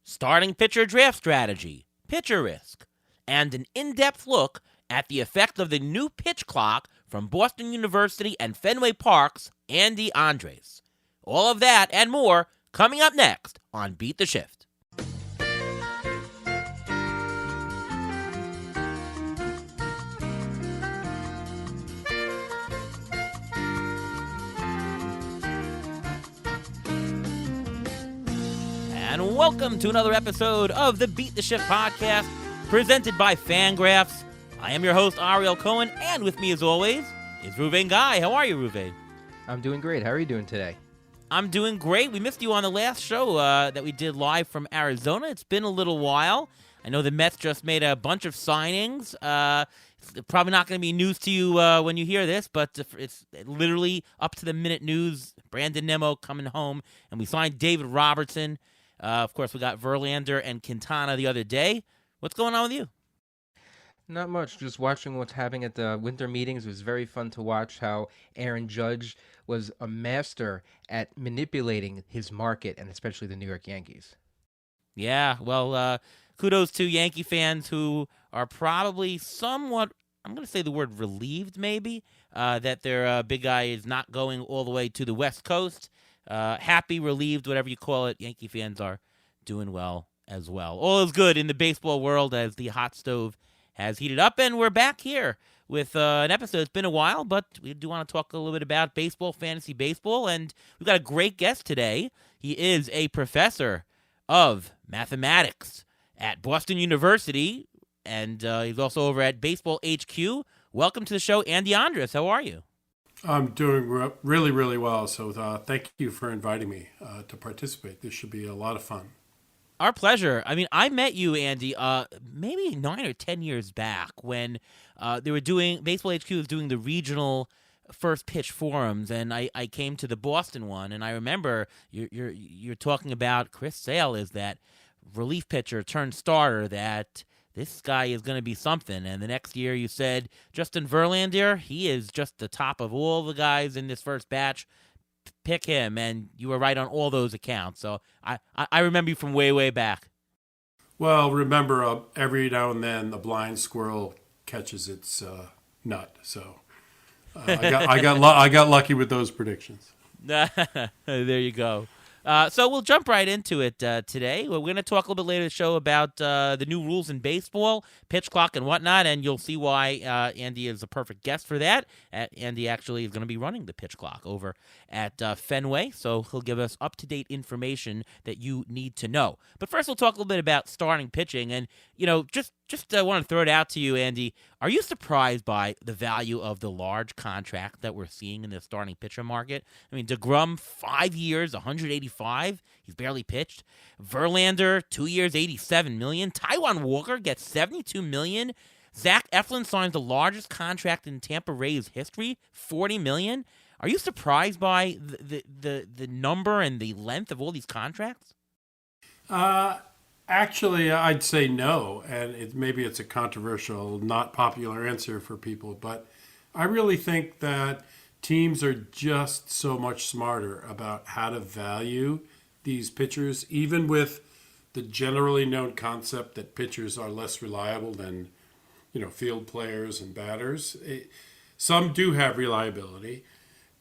starting pitcher draft strategy, pitcher risk, and an in-depth look at the effect of the new pitch clock from Boston University and Fenway Park's Andy Andres. All of that and more coming up next on Beat the Shift. And welcome to another episode of the Beat the Shift podcast, presented by Fangraphs. I am your host, Ariel Cohen, and with me, as always, is Ruvain Guy. How are you, Ruvain? I'm doing great. How are you doing today? I'm doing great. We missed you on the last show that we did live from Arizona. It's been a little while. I know the Mets just made a bunch of signings. It's probably not going to be news to you when you hear this, but it's literally up-to-the-minute news. Brandon Nimmo coming home, and we signed David Robertson. Of course, we got Verlander and Quintana the other day. What's going on with you? Not much. Just watching what's happening at the winter meetings. It was very fun to watch how Aaron Judge was a master at manipulating his market, and especially the New York Yankees. Yeah, well, kudos to Yankee fans who are probably somewhat, I'm going to say the word relieved maybe, that their big guy is not going all the way to the West Coast. Happy, relieved, whatever you call it. Yankee fans are doing well as well. All is good in the baseball world as the hot stove has heated up, and we're back here with an episode. It's been a while, but we do want to talk a little bit about baseball, fantasy baseball, and we've got a great guest today. He is a professor of mathematics at Boston University, and he's also over at Baseball HQ. Welcome to the show, Andy Andres. How are you? I'm doing really, really well. So thank you for inviting me to participate. This should be a lot of fun. Our pleasure. I mean, I met you, Andy, maybe 9 or 10 years back when they were doing, Baseball HQ was doing the regional first pitch forums, and I came to the Boston one, and I remember you're talking about Chris Sale is that relief pitcher turned starter that this guy is going to be something. And the next year you said Justin Verlander, he is just the top of all the guys in this first batch. Pick him, and you were right on all those accounts. So I remember you from way, way back. Well, remember, every now and then the blind squirrel catches its nut. So I got lucky with those predictions. There you go. So we'll jump right into it today. We're going to talk a little bit later in the show about the new rules in baseball, pitch clock and whatnot, and you'll see why Andy is a perfect guest for that. Andy actually is going to be running the pitch clock over at Fenway, so he'll give us up-to-date information that you need to know. But first, we'll talk a little bit about starting pitching, and just want to throw it out to you, Andy. Are you surprised by the value of the large contract that we're seeing in the starting pitcher market? I mean, DeGrom, 5 years, 185. He's barely pitched. Verlander, 2 years, $87 million. Taijuan Walker gets $72 million. Zach Eflin signs the largest contract in Tampa Rays history, $40 million. Are you surprised by the number and the length of all these contracts? Actually, I'd say no, and maybe it's a controversial, not popular answer for people, but I really think that teams are just so much smarter about how to value these pitchers, even with the generally known concept that pitchers are less reliable than, field players and batters. Some do have reliability,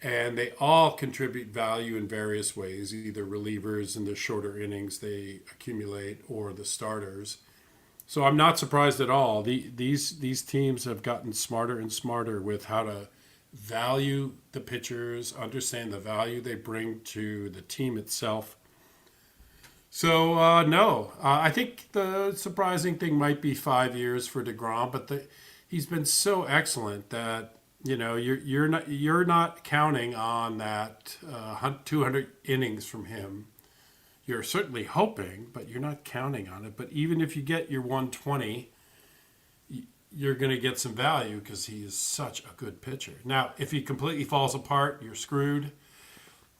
and they all contribute value in various ways, either relievers in the shorter innings they accumulate or the starters. So I'm not surprised at all. These teams have gotten smarter and smarter with how to value the pitchers, understand the value they bring to the team itself. So, no. I think the surprising thing might be 5 years for DeGrom, but he's been so excellent that you're not counting on that 200 innings from him. You're certainly hoping, but you're not counting on it. But even if you get your 120, you're going to get some value because he is such a good pitcher. Now, if he completely falls apart, you're screwed,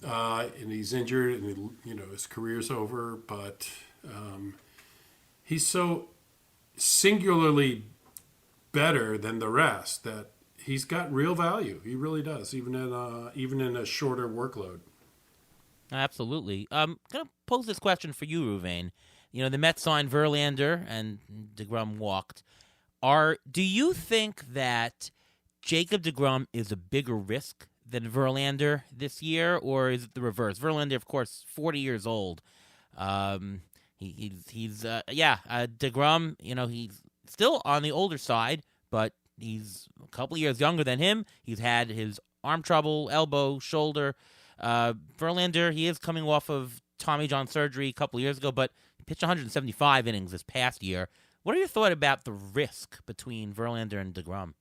and he's injured, and his career's over. But he's so singularly better than the rest that he's got real value. He really does, even in a shorter workload. Absolutely. I'm going to pose this question for you, Ruvain. The Mets signed Verlander and DeGrom walked. Do you think that Jacob DeGrom is a bigger risk than Verlander this year, or is it the reverse? Verlander, of course, 40 years old. DeGrom, he's still on the older side, but he's a couple years younger than him. He's had his arm trouble, elbow, shoulder. Verlander, he is coming off of Tommy John surgery a couple years ago, but he pitched 175 innings this past year. What are your thoughts about the risk between Verlander and DeGrom?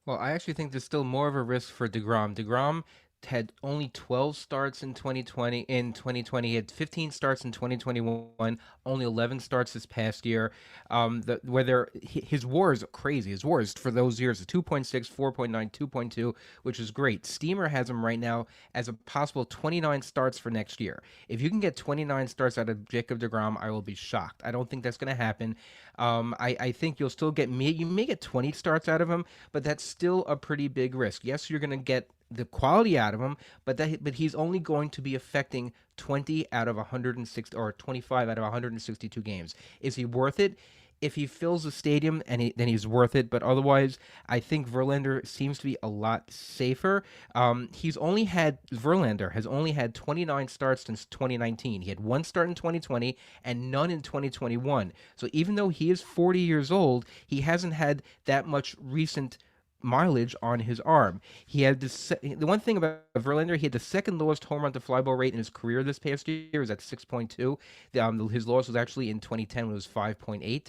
Well, I actually think there's still more of a risk for DeGrom. DeGrom had only 12 starts in 2020. He had 15 starts in 2021, only 11 starts this past year. His WAR is crazy. His WAR is for those years is 2.6, 4.9, 2.2, which is great. Steamer has him right now as a possible 29 starts for next year. If you can get 29 starts out of Jacob DeGrom, I will be shocked. I don't think that's going to happen. I think you'll still you may get 20 starts out of him, but that's still a pretty big risk. Yes, you're going to get the quality out of him, but he's only going to be affecting 20 out of 160 or 25 out of 162 games. Is he worth it? If he fills the stadium, then he's worth it. But otherwise, I think Verlander seems to be a lot safer. Verlander has only had 29 starts since 2019. He had one start in 2020 and none in 2021. So even though he is 40 years old, he hasn't had that much recent mileage on his arm. He had the one thing about Verlander, he had the second lowest home run to fly ball rate in his career this past year. It was at 6.2. His lowest was actually in 2010 when it was 5.8.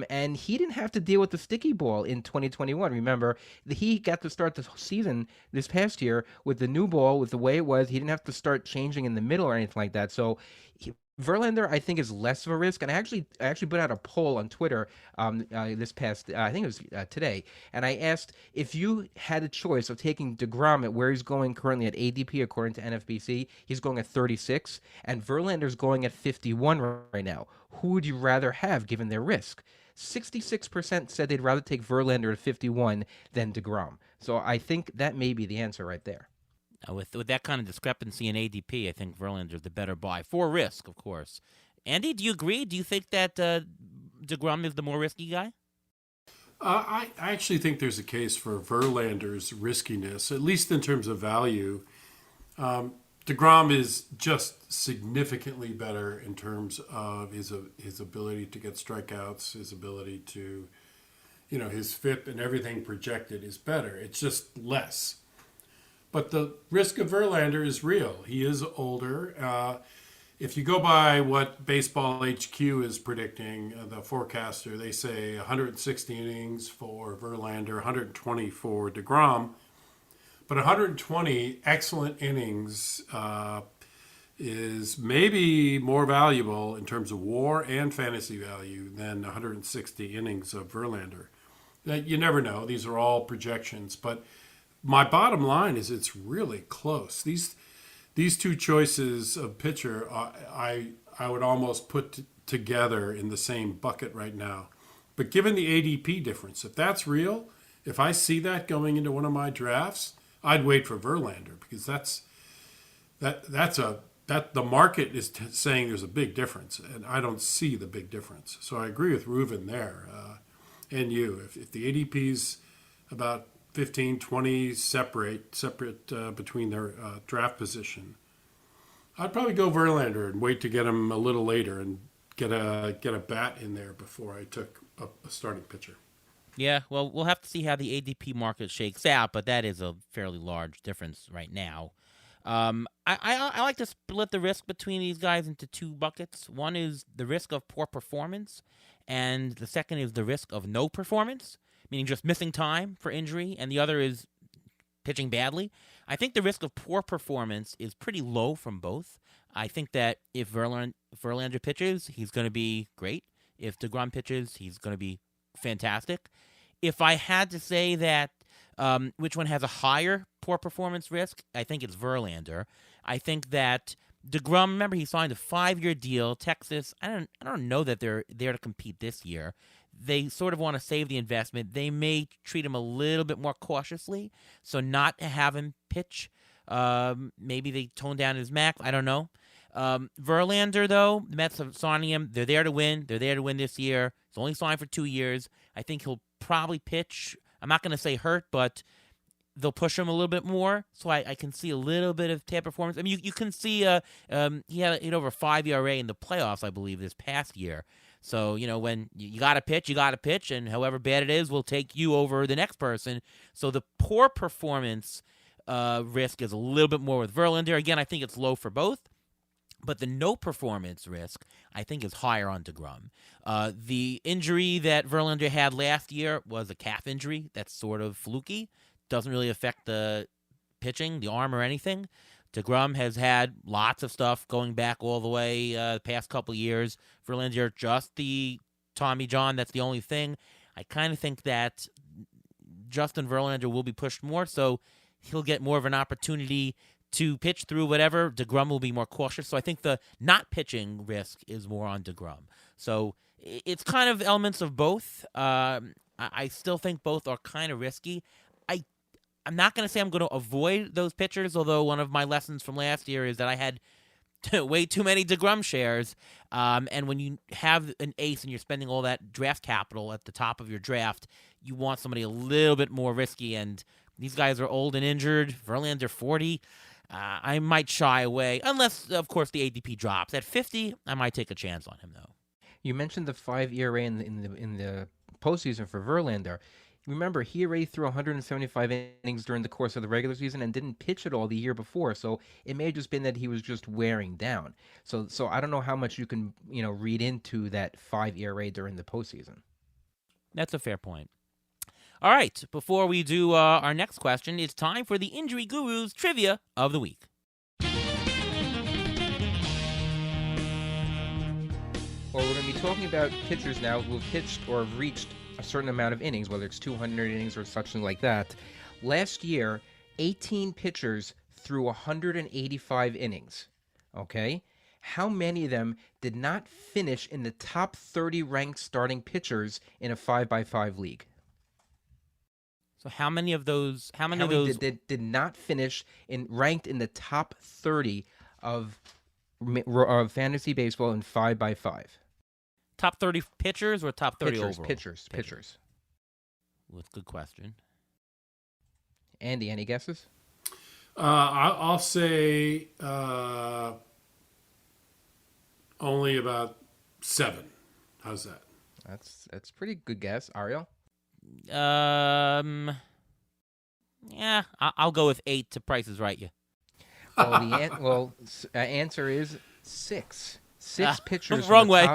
And he didn't have to deal with the sticky ball in 2021. Remember, he got to start the season this past year with the new ball, with the way it was. He didn't have to start changing in the middle or anything like that. So Verlander, I think, is less of a risk, and I actually put out a poll on Twitter this past, I think it was today, and I asked if you had a choice of taking DeGrom at where he's going currently at ADP according to NFBC, he's going at 36, and Verlander's going at 51 right now. Who would you rather have given their risk? 66% said they'd rather take Verlander at 51 than DeGrom. So I think that may be the answer right there. With that kind of discrepancy in ADP, I think Verlander's the better buy for risk, of course. Andy, do you agree? Do you think that DeGrom is the more risky guy? I actually think there's a case for Verlander's riskiness, at least in terms of value. DeGrom is just significantly better in terms of his ability to get strikeouts, his ability to, his FIP and everything projected is better. It's just less. But the risk of Verlander is real. He is older. If you go by what Baseball HQ is predicting, the forecaster, they say 160 innings for Verlander, 120 for DeGrom. But 120 excellent innings is maybe more valuable in terms of WAR and fantasy value than 160 innings of Verlander. You never know. These are all projections, but my bottom line is it's really close. These two choices of pitcher, I would almost put together in the same bucket right now. But given the ADP difference, if that's real, if I see that going into one of my drafts, I'd wait for Verlander because the market is saying there's a big difference, and I don't see the big difference. So I agree with Reuven there, and you. If the ADP's about 15, 20 separate between their draft position, I'd probably go Verlander and wait to get him a little later and get a bat in there before I took a starting pitcher. Yeah, well, we'll have to see how the ADP market shakes out, but that is a fairly large difference right now. I like to split the risk between these guys into two buckets. One is the risk of poor performance, and the second is the risk of no performance, meaning just missing time for injury, and the other is pitching badly. I think the risk of poor performance is pretty low from both. I think that if Verlander pitches, he's going to be great. If DeGrom pitches, he's going to be fantastic. If I had to say that which one has a higher poor performance risk, I think it's Verlander. I think that DeGrom, remember, he signed a 5-year deal. Texas, I don't know that they're there to compete this year. They sort of want to save the investment. They may treat him a little bit more cautiously, so not have him pitch. Maybe they tone down his max. I don't know. Verlander, though, the Mets are signing him. They're there to win. They're there to win this year. He's only signed for 2 years. I think he'll probably pitch. I'm not going to say hurt, but they'll push him a little bit more. So I can see a little bit of tap performance. I mean, you can see he had over 5 ERA in the playoffs, I believe, this past year. So, when you got to pitch, you got to pitch, and however bad it is, will take you over the next person. So the poor performance risk is a little bit more with Verlander. Again, I think it's low for both. But the no performance risk, I think, is higher on DeGrom. The injury that Verlander had last year was a calf injury. That's sort of fluky. Doesn't really affect the pitching, the arm, or anything. DeGrom has had lots of stuff going back all the way the past couple years. Verlander, just the Tommy John. That's the only thing. I kind of think that Justin Verlander will be pushed more, so he'll get more of an opportunity to pitch through whatever. DeGrom will be more cautious. So I think the not pitching risk is more on DeGrom. So it's kind of elements of both. I still think both are kind of risky. I'm not going to say I'm going to avoid those pitchers, although one of my lessons from last year is that I had way too many DeGrom shares. And when you have an ace and you're spending all that draft capital at the top of your draft, you want somebody a little bit more risky. And these guys are old and injured. Verlander 40. I might shy away, unless, of course, the ADP drops. At 50, I might take a chance on him, though. You mentioned the 5 ERA in the postseason for Verlander. Remember, he already threw 175 innings during the course of the regular season and didn't pitch at all the year before. So it may have just been that he was just wearing down. So I don't know how much you can read into that 5 ERA during the postseason. That's a fair point. All right, before we do our next question, it's time for the Injury Guru's Trivia of the Week. Well, we're going to be talking about pitchers now who have pitched or have reached a certain amount of innings, whether it's 200 innings or something like that. Last year, 18 pitchers threw 185 innings. Okay? How many of them did not finish in the top 30 ranked starting pitchers in a 5x5 league? So how many of those did not finish ranked in the top 30 of fantasy baseball in 5x5? Top 30 pitchers or top 30 overall? Pitchers. Well, good question. Andy, any guesses? I'll say only about 7. How's that? That's a pretty good guess. Ariel? Yeah, I'll go with 8 to Price is Right you. Well, answer is 6. 6 pitchers wrong way.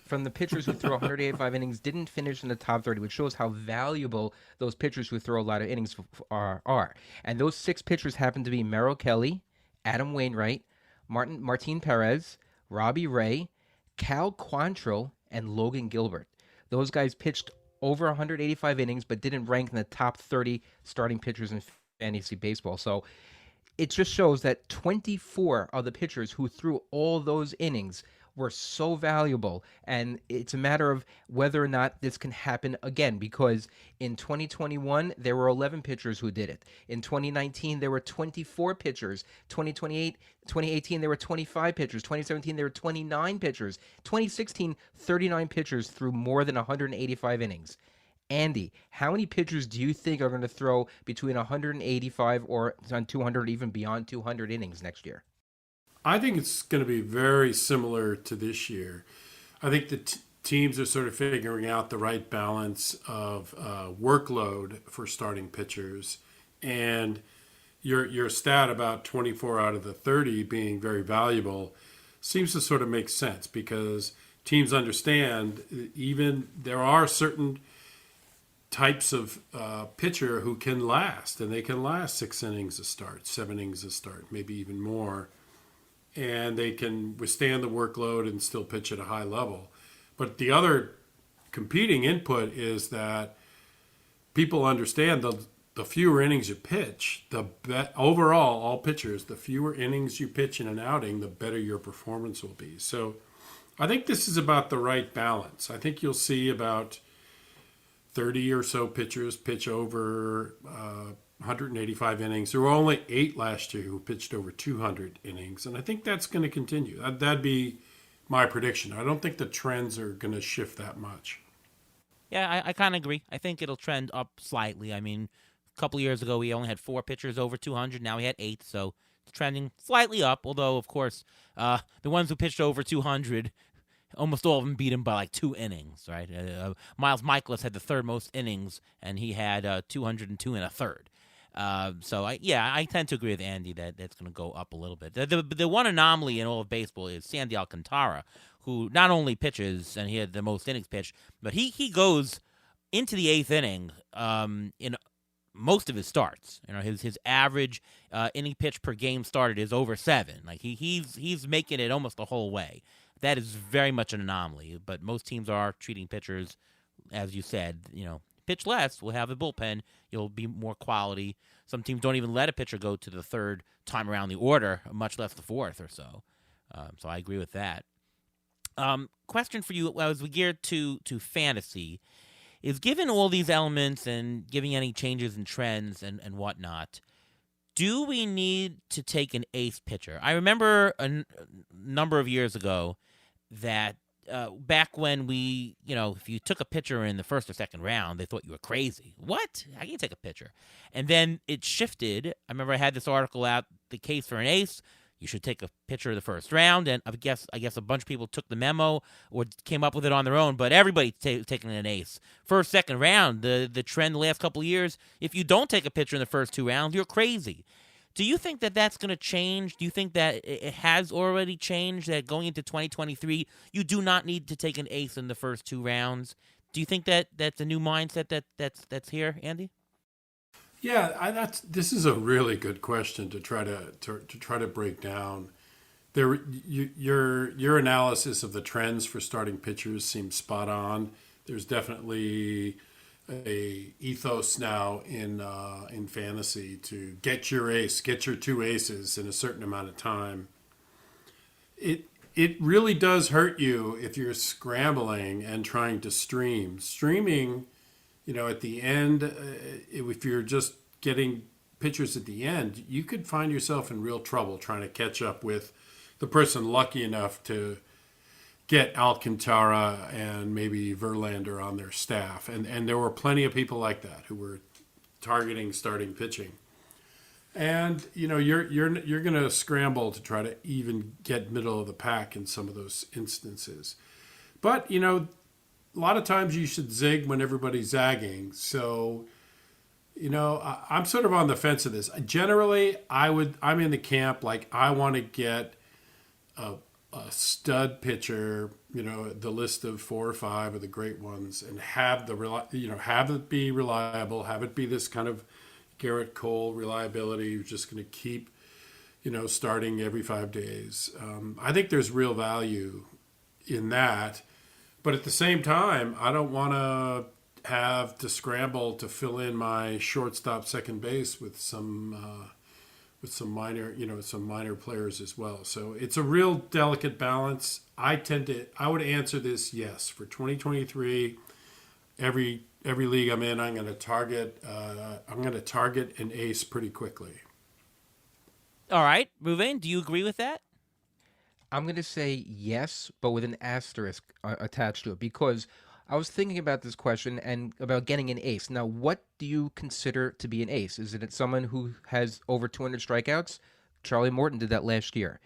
From the pitchers who threw 185 innings didn't finish in the top 30, which shows how valuable those pitchers who throw a lot of innings are. And those 6 pitchers happen to be Merrill Kelly, Adam Wainwright, Martin Perez, Robbie Ray, Cal Quantrill, and Logan Gilbert. Those guys pitched over 185 innings, but didn't rank in the top 30 starting pitchers in fantasy baseball. So it just shows that 24 of the pitchers who threw all those innings were so valuable, and it's a matter of whether or not this can happen again, because in 2021 there were 11 pitchers who did it. In 2019 there were 24 pitchers. 2018 there were 25 pitchers. 2017 there were 29 pitchers. 2016 39 pitchers threw more than 185 innings. Andy, how many pitchers do you think are going to throw between 185 or on 200, even beyond 200 innings next year? I think it's going to be very similar to this year. I think the teams are sort of figuring out the right balance of workload for starting pitchers. And your stat about 24 out of the 30 being very valuable seems to sort of make sense, because teams understand even there are certain types of pitcher who can last, and they can last 6 innings a start, 7 innings a start, maybe even more. And they can withstand the workload and still pitch at a high level. But the other competing input is that people understand the fewer innings you pitch, overall, all pitchers, the fewer innings you pitch in an outing, the better your performance will be. So I think this is about the right balance. I think you'll see about 30 or so pitchers pitch over 185 innings. There were only 8 last year who pitched over 200 innings, and I think that's going to continue. That'd be my prediction. I don't think the trends are going to shift that much. Yeah, I kind of agree. I think it'll trend up slightly. I mean, a couple of years ago, we only had 4 pitchers over 200. Now we had 8, so it's trending slightly up. Although, of course, the ones who pitched over 200, almost all of them beat him by like 2 innings, right? Miles Michaelis had the third most innings, and he had 202 and a third. So I tend to agree with Andy that that's going to go up a little bit. The one anomaly in all of baseball is Sandy Alcantara, who not only pitches and he had the most innings pitched, but he goes into the 8th inning in most of his starts. You know, his average inning pitch per game started is over 7. Like he's making it almost the whole way. That is very much an anomaly. But most teams are treating pitchers, as you said, you know, pitch less. We'll have a bullpen. You'll be more quality. Some teams don't even let a pitcher go to the 3rd time around the order, much less the 4th or so. So I agree with that. Question for you as we geared to fantasy is, given all these elements and giving any changes in trends and whatnot, do we need to take an ace pitcher? I remember a number of years ago that back when we, you know, if you took a pitcher in the 1st or 2nd round, they thought you were crazy. What? How can you take a pitcher? And then it shifted. I remember I had this article out, the case for an ace. You should take a pitcher in the 1st round, and I guess a bunch of people took the memo or came up with it on their own. But everybody's taking an ace. 1st, 2nd round, the trend the last couple of years, if you don't take a pitcher in the first 2 rounds, you're crazy. Do you think that that's going to change? Do you think that it has already changed, that going into 2023, you do not need to take an ace in the first 2 rounds? Do you think that that's a new mindset that's here, Andy? Yeah, this is a really good question to try to break down. Your analysis of the trends for starting pitchers seems spot on. There's definitely a ethos now in fantasy to get your ace, get your 2 aces in a certain amount of time. It really does hurt you if you're scrambling and trying to stream. Streaming, you know, at the end, if you're just getting pitchers at the end, you could find yourself in real trouble trying to catch up with the person lucky enough to get Alcantara and maybe Verlander on their staff. And there were plenty of people like that who were targeting starting pitching. And, you know, you're going to scramble to try to even get middle of the pack in some of those instances. But, you know, a lot of times you should zig when everybody's zagging. So, you know, I'm sort of on the fence of this. Generally, I'm in the camp, like, I want to get a stud pitcher, you know, the list of 4 or 5 of the great ones, and have it be reliable, have it be this kind of Garrett Cole reliability, who's just going to keep, you know, starting every 5 days. I think there's real value in that. But at the same time, I don't want to have to scramble to fill in my shortstop, second base with some minor players as well. So it's a real delicate balance. I would answer this yes. For 2023, every league I'm in, I'm going to target an ace pretty quickly. All right, Ruvain, do you agree with that? I'm going to say yes, but with an asterisk attached to it, because I was thinking about this question and about getting an ace. Now, what do you consider to be an ace? Is it someone who has over 200 strikeouts? Charlie Morton did that last year.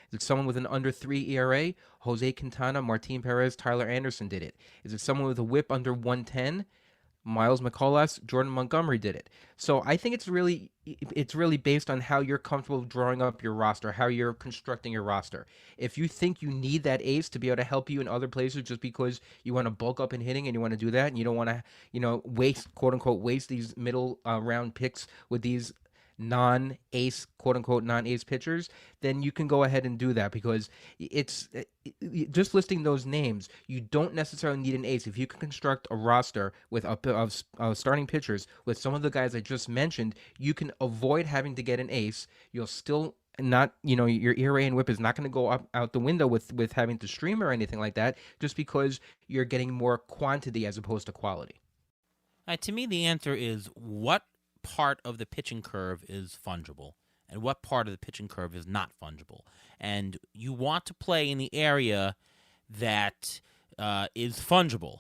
Is it someone with an under 3 ERA? Jose Quintana, Martin Perez, Tyler Anderson did it. Is it someone with a whip under 110? Miles McCullough, Jordan Montgomery did it. So I think it's really based on how you're comfortable drawing up your roster, how you're constructing your roster. If you think you need that ace to be able to help you in other places just because you want to bulk up in hitting and you want to do that, and you don't want to, you know, waste, quote unquote, waste these middle round picks with these non-ace, quote-unquote, non-ace pitchers, then you can go ahead and do that, because it's just listing those names, you don't necessarily need an ace. If you can construct a roster with of starting pitchers with some of the guys I just mentioned, you can avoid having to get an ace. You'll still not, you know, your ERA and whip is not going to go out the window with having to stream or anything like that, just because you're getting more quantity as opposed to quality. To me, the answer is, what part of the pitching curve is fungible and what part of the pitching curve is not fungible. And you want to play in the area that is fungible,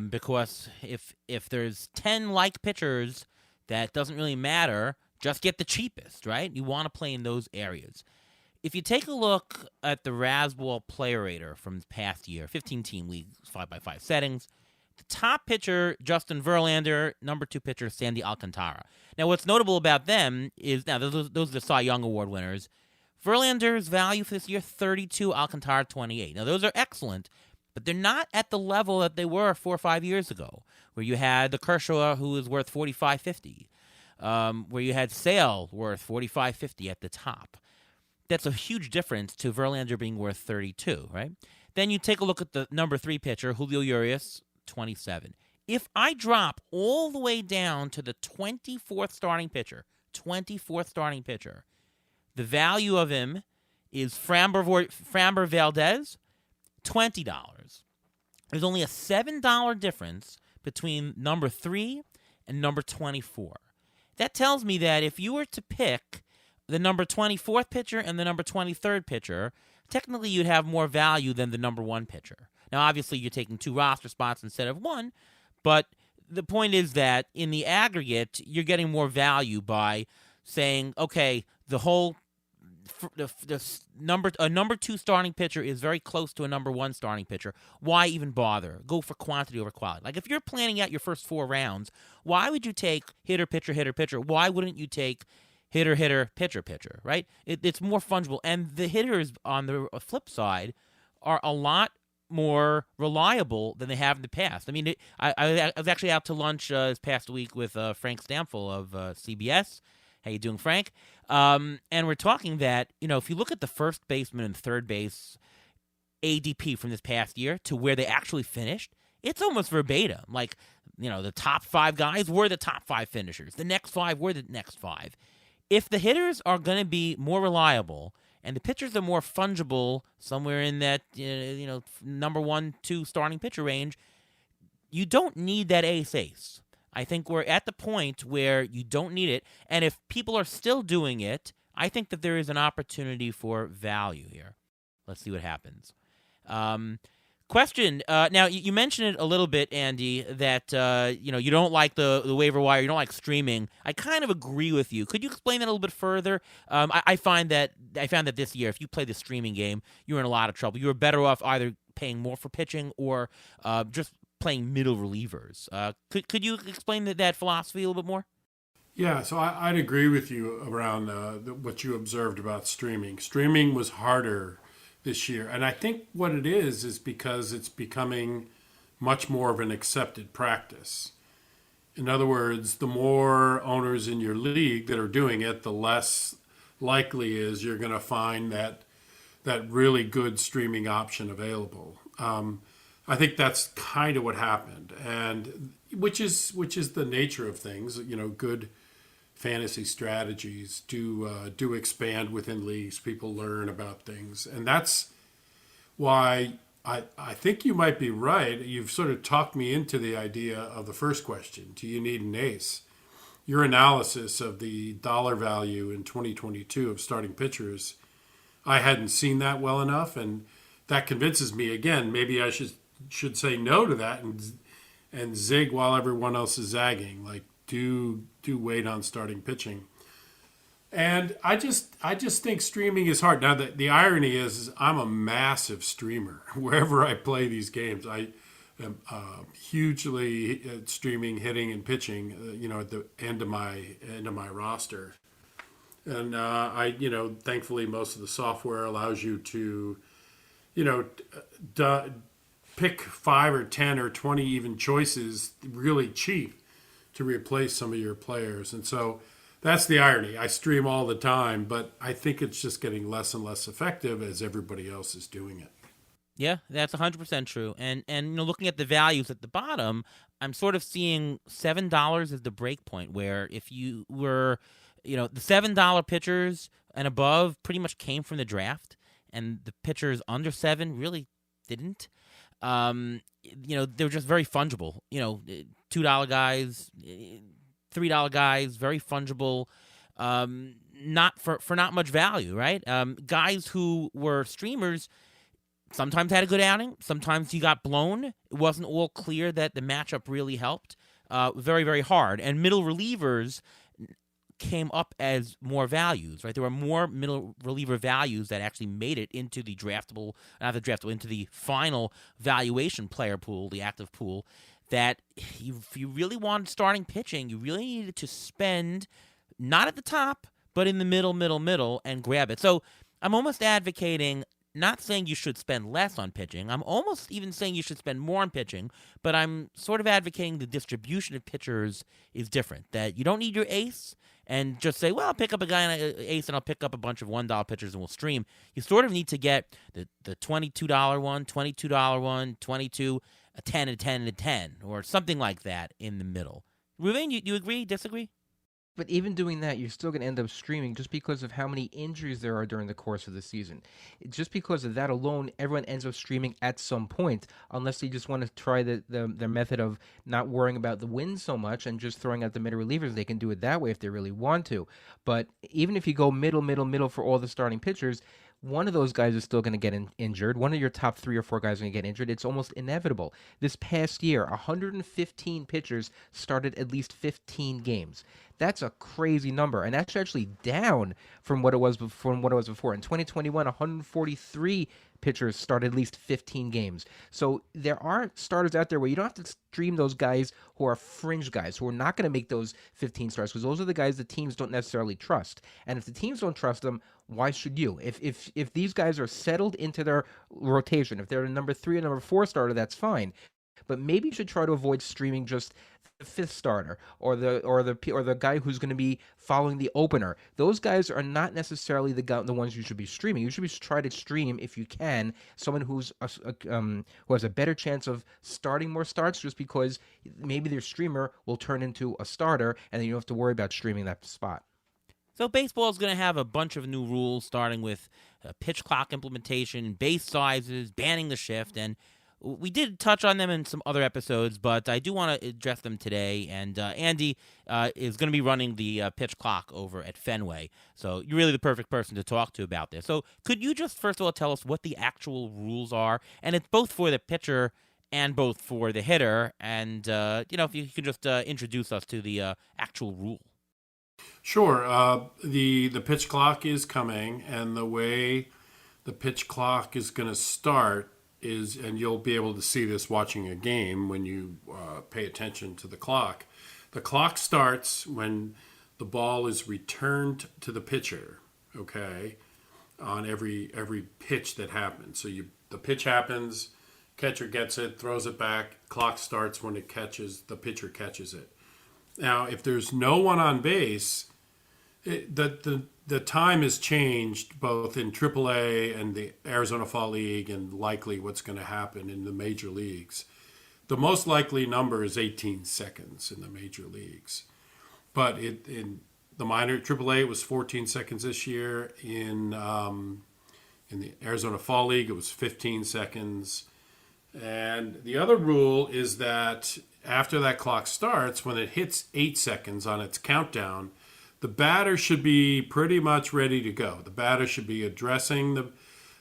because if there's 10 like pitchers, that doesn't really matter. Just get the cheapest, right? You want to play in those areas. If you take a look at the Razzball Player Rater from the past year, 15-team league, 5x5 settings, the top pitcher, Justin Verlander, number 2 pitcher, Sandy Alcantara. Now, what's notable about them is, now, those are the Cy Young Award winners. Verlander's value for this year, 32, Alcantara, 28. Now, those are excellent, but they're not at the level that they were 4 or 5 years ago, where you had the Kershaw, who was worth 45-50, where you had Sale worth 45-50 at the top. That's a huge difference to Verlander being worth 32, right? Then you take a look at the number 3 pitcher, Julio Urias, 27. If I drop all the way down to the 24th starting pitcher, the value of him is Framber Valdez, $20. There's only a $7 difference between number 3 and number 24. That tells me that if you were to pick the number 24th pitcher and the number 23rd pitcher, technically you'd have more value than the number 1 pitcher. Now, obviously, you're taking 2 roster spots instead of 1, but the point is that in the aggregate, you're getting more value by saying, okay, a number 2 starting pitcher is very close to a number 1 starting pitcher. Why even bother? Go for quantity over quality. Like, if you're planning out your first 4 rounds, why would you take hitter, pitcher, hitter, pitcher? Why wouldn't you take hitter, hitter, pitcher, pitcher, right? It's more fungible. And the hitters, on the flip side, are a lot more reliable than they have in the past. I mean, I was actually out to lunch this past week with Frank Stamfel of CBS. How you doing, Frank? And we're talking that, if you look at the first baseman and third base ADP from this past year to where they actually finished, it's almost verbatim. Like, the top 5 guys were the top 5 finishers. The next 5 were the next 5. If the hitters are going to be more reliable and the pitchers are more fungible, somewhere in that number 1, 2 starting pitcher range, you don't need that ace. I think we're at the point where you don't need it, and if people are still doing it, I think that there is an opportunity for value here. Let's see what happens. Question. Now, you mentioned it a little bit, Andy, that you don't like the waiver wire, you don't like streaming. I kind of agree with you. Could you explain that a little bit further? I found that this year, if you play the streaming game, you're in a lot of trouble. You were better off either paying more for pitching or just playing middle relievers. Could you explain that philosophy a little bit more? Yeah, so I'd agree with you around what you observed about streaming. Streaming was harder this year. And I think what it is because it's becoming much more of an accepted practice. In other words, the more owners in your league that are doing it, the less likely is you're going to find that really good streaming option available. I think that's kind of what happened, and which is the nature of things. Good fantasy strategies do expand within leagues. People learn about things, and that's why I think you might be right. You've sort of talked me into the idea of the first question: do you need an ace? Your analysis of the dollar value in 2022 of starting pitchers, I hadn't seen that well enough, and that convinces me again. Maybe I should say no to that and zig while everyone else is zagging. Like, do wait on starting pitching. And I just think streaming is hard. Now, the irony is I'm a massive streamer. Wherever I play these games, I am hugely streaming, hitting, and pitching. At the end of my roster. And thankfully, most of the software allows you to, pick 5 or 10 or 20 even choices really cheap to replace some of your players. And so that's the irony. I stream all the time, but I think it's just getting less and less effective as everybody else is doing it. Yeah, that's 100% true. And looking at the values at the bottom, I'm sort of seeing $7 as the break point, where if you were, the $7 pitchers and above pretty much came from the draft, and the pitchers under 7 really didn't. They're just very fungible. $2 guys, $3 guys, very fungible, not for not much value, right? Guys who were streamers sometimes had a good outing, sometimes he got blown. It wasn't all clear that the matchup really helped. Very, very hard. And middle relievers came up as more values, right? There were more middle reliever values that actually made it into the into the final valuation player pool, the active pool, that if you really wanted starting pitching, you really needed to spend not at the top, but in the middle, and grab it. So I'm almost advocating, not saying you should spend less on pitching. I'm almost even saying you should spend more on pitching, but I'm sort of advocating the distribution of pitchers is different, that you don't need your ace and just say, well, I'll pick up a guy on an ace and I'll pick up a bunch of $1 pitchers and we'll stream. You sort of need to get the $22 one, $22 one, 22, a 10, a 10, and a 10, or something like that in the middle. Ruben, you agree, disagree? But even doing that, you're still going to end up streaming just because of how many injuries there are during the course of the season. Just because of that alone, everyone ends up streaming at some point, unless they just want to try the method of not worrying about the wins so much and just throwing out the middle relievers. They can do it that way if they really want to. But even if you go middle for all the starting pitchers, one of those guys is still going to get injured. One of your top 3 or 4 guys are going to get injured. It's almost inevitable. This past year, 115 pitchers started at least 15 games. That's a crazy number, and that's actually down from what it was before. In 2021, 143 pitchers started at least 15 games. So there are starters out there where you don't have to stream those guys who are fringe guys, who are not going to make those 15 starts, because those are the guys the teams don't necessarily trust. And if the teams don't trust them, why should you? If these guys are settled into their rotation, if they're a number 3 or number 4 starter, that's fine. But maybe you should try to avoid streaming just the 5th starter or the guy who's going to be following the opener. Those guys are not necessarily the ones you should be streaming. You should be try to stream, if you can, someone who has a better chance of starting more starts, just because maybe their streamer will turn into a starter, and then you don't have to worry about streaming that spot. So baseball is going to have a bunch of new rules, starting with pitch clock implementation, base sizes, banning the shift, and we did touch on them in some other episodes, but I do want to address them today. And Andy is going to be running the pitch clock over at Fenway, so you're really the perfect person to talk to about this. So could you just first of all tell us what the actual rules are? And it's both for the pitcher and both for the hitter. And if you could just introduce us to the actual rule. Sure. The pitch clock is coming, and the way the pitch clock is going to start is, and you'll be able to see this watching a game when you pay attention to the clock. The clock starts when the ball is returned to the pitcher, okay, on every pitch that happens. So the pitch happens, catcher gets it, throws it back, clock starts when the pitcher catches it. Now, if there's no one on base, the time has changed both in AAA and the Arizona Fall League, and likely what's going to happen in the major leagues. The most likely number is 18 seconds in the major leagues. But in the minor AAA, it was 14 seconds this year. In the Arizona Fall League, it was 15 seconds. And the other rule is that after that clock starts, when it hits 8 seconds on its countdown, the batter should be pretty much ready to go. The batter should be addressing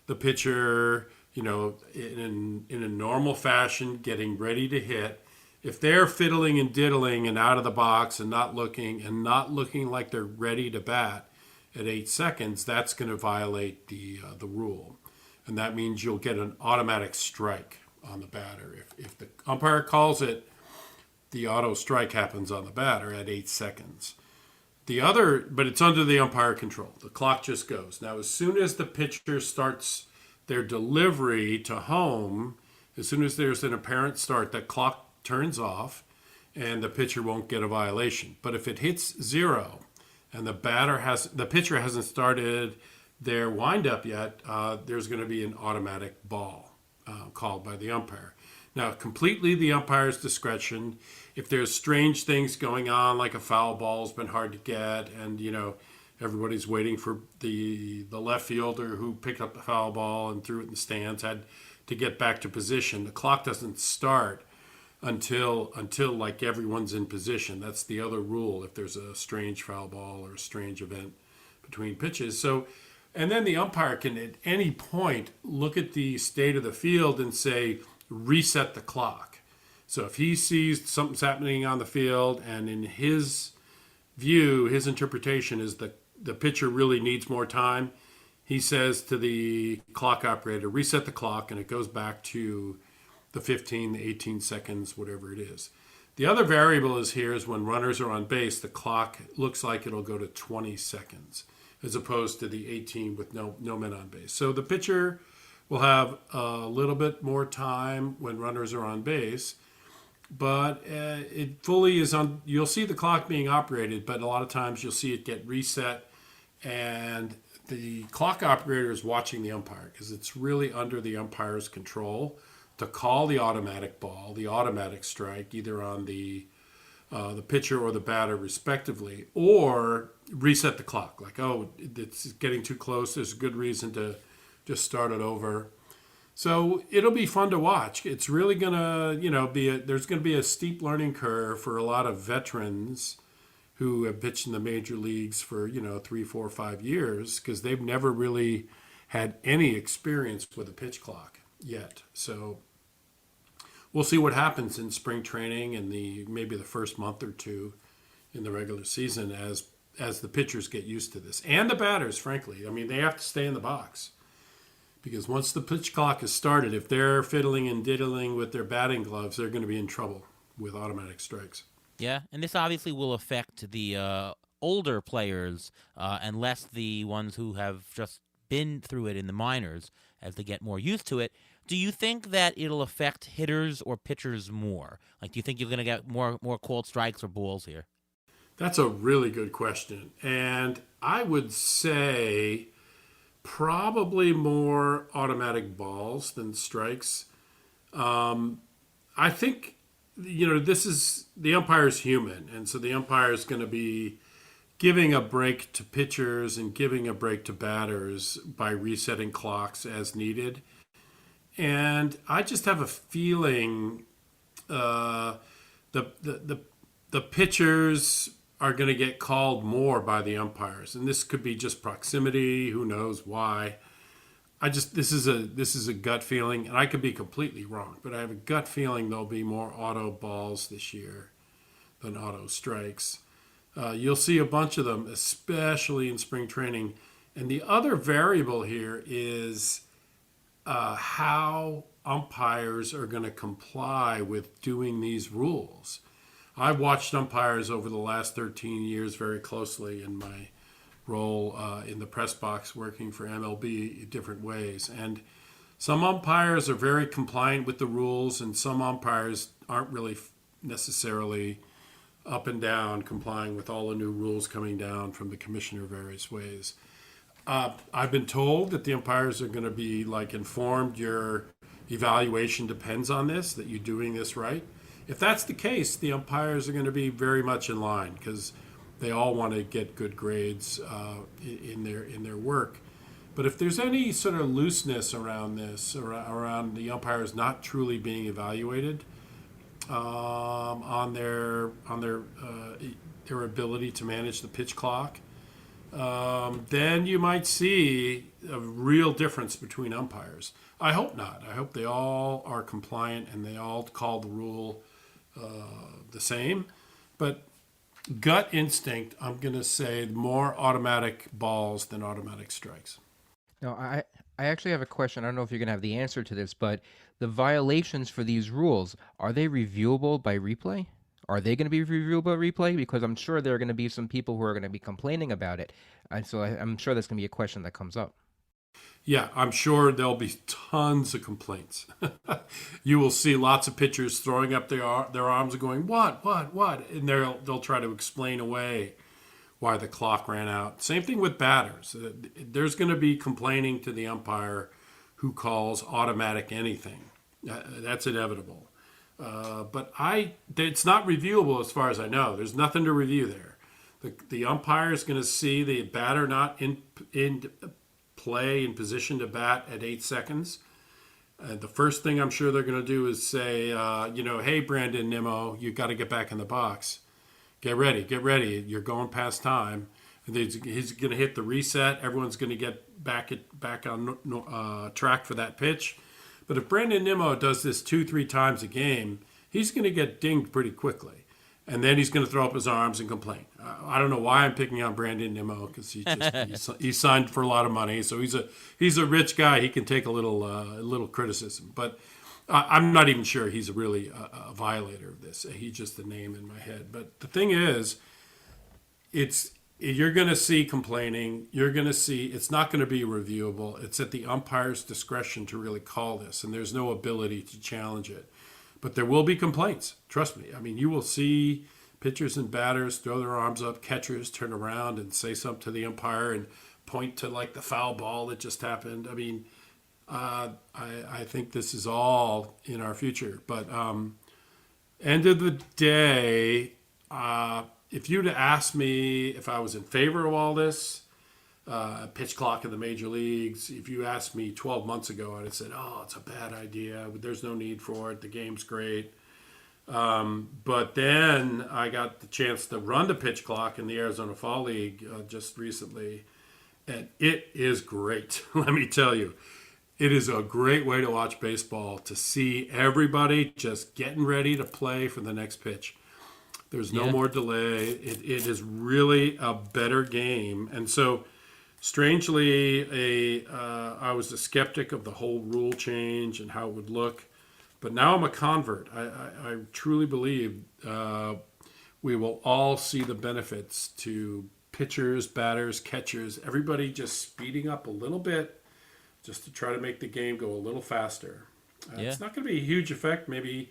the pitcher, in a normal fashion, getting ready to hit. If they're fiddling and diddling and out of the box and not looking like they're ready to bat at 8 seconds, that's going to violate the rule, and that means you'll get an automatic strike on the batter. If the umpire calls it, the auto strike happens on the batter at 8 seconds. But it's under the umpire control. The clock just goes. Now, as soon as the pitcher starts their delivery to home, as soon as there's an apparent start, that clock turns off and the pitcher won't get a violation. But if it hits 0 and the pitcher hasn't started their windup yet, there's going to be an automatic ball called by the umpire. Now, completely the umpire's discretion. If there's strange things going on, like a foul ball's been hard to get, and everybody's waiting for the left fielder who picked up the foul ball and threw it in the stands, had to get back to position. The clock doesn't start until like everyone's in position. That's the other rule if there's a strange foul ball or a strange event between pitches. So, and then the umpire can at any point look at the state of the field and say, reset the clock. So if he sees something's happening on the field and in his view, his interpretation is the pitcher really needs more time, he says to the clock operator, reset the clock, and it goes back to the 15, the 18 seconds, whatever it is. The other variable is when runners are on base, the clock looks like it'll go to 20 seconds as opposed to the 18 with no men on base. So the pitcher will have a little bit more time when runners are on base, but it fully is on. You'll see the clock being operated, but a lot of times you'll see it get reset, and the clock operator is watching the umpire because it's really under the umpire's control to call the automatic ball, the automatic strike, either on the pitcher or the batter respectively, or reset the clock. Like, oh, it's getting too close. There's a good reason to just start it over. So it'll be fun to watch. It's really gonna, there's gonna be a steep learning curve for a lot of veterans who have pitched in the major leagues for 3, 4, 5 years because they've never really had any experience with a pitch clock yet. So we'll see what happens in spring training and maybe the first month or two in the regular season as the pitchers get used to this, and the batters. Frankly, I mean, they have to stay in the box. Because once the pitch clock is started, if they're fiddling and diddling with their batting gloves, they're going to be in trouble with automatic strikes. Yeah, and this obviously will affect the older players and less the ones who have just been through it in the minors as they get more used to it. Do you think that it'll affect hitters or pitchers more? Like, do you think you're going to get more called strikes or balls here? That's a really good question. And I would say probably more automatic balls than strikes. I think, this is the umpire's human. And so the umpire is going to be giving a break to pitchers and giving a break to batters by resetting clocks as needed. And I just have a feeling the pitchers are going to get called more by the umpires, and this could be just proximity. Who knows why? This is a gut feeling, and I could be completely wrong, but I have a gut feeling there'll be more auto balls this year than auto strikes. You'll see a bunch of them, especially in spring training. And the other variable here is how umpires are going to comply with doing these rules. I've watched umpires over the last 13 years very closely in my role in the press box working for MLB in different ways. And some umpires are very compliant with the rules, and some umpires aren't really necessarily up and down complying with all the new rules coming down from the commissioner various ways. I've been told that the umpires are going to be informed your evaluation depends on this, that you're doing this right. If that's the case, the umpires are going to be very much in line because they all want to get good grades in their work. But if there's any sort of looseness around this, around the umpires not truly being evaluated on their ability to manage the pitch clock, then you might see a real difference between umpires. I hope not. I hope they all are compliant and they all call the rule the same. But gut instinct, I'm going to say more automatic balls than automatic strikes. No, I actually have a question. I don't know if you're going to have the answer to this, but the violations for these rules, are they reviewable by replay? Are they going to be reviewable by replay? Because I'm sure there are going to be some people who are going to be complaining about it. And so I'm sure that's going to be a question that comes up. Yeah, I'm sure there'll be tons of complaints. You will see lots of pitchers throwing up their arms and going, what? And they'll try to explain away why the clock ran out. Same thing with batters. There's going to be complaining to the umpire who calls automatic anything. That's inevitable. But it's not reviewable as far as I know. There's nothing to review there. The umpire is going to see the batter not in play in position to bat at 8 seconds. The first thing I'm sure they're going to do is say, hey, Brandon Nimmo, you got to get back in the box. Get ready. You're going past time. And he's going to hit the reset. Everyone's going to get back on track for that pitch. But if Brandon Nimmo does this 2-3 times a game, he's going to get dinged pretty quickly. And then he's going to throw up his arms and complain. I don't know why I'm picking on Brandon Nimmo because he signed for a lot of money, so he's a rich guy. He can take a little criticism, but I'm not even sure he's really a violator of this. He's just a name in my head. But the thing is, you're going to see complaining. You're going to see it's not going to be reviewable. It's at the umpire's discretion to really call this, and there's no ability to challenge it. But there will be complaints. Trust me. I mean, you will see pitchers and batters throw their arms up, catchers turn around and say something to the umpire and point to like the foul ball that just happened. I mean, I think this is all in our future. But end of the day, if you'd have asked me if I was in favor of all this, pitch clock in the major leagues, if you asked me 12 months ago, I'd have said, oh, it's a bad idea. There's no need for it. The game's great. But then I got the chance to run the pitch clock in the Arizona Fall League just recently, and it is great. Let me tell you, it is a great way to watch baseball, to see everybody just getting ready to play for the next pitch. There's no more delay. It is really a better game. And so, strangely, I was a skeptic of the whole rule change and how it would look. But now I'm a convert. I truly believe we will all see the benefits to pitchers, batters, catchers, everybody just speeding up a little bit just to try to make the game go a little faster. It's not going to be a huge effect, maybe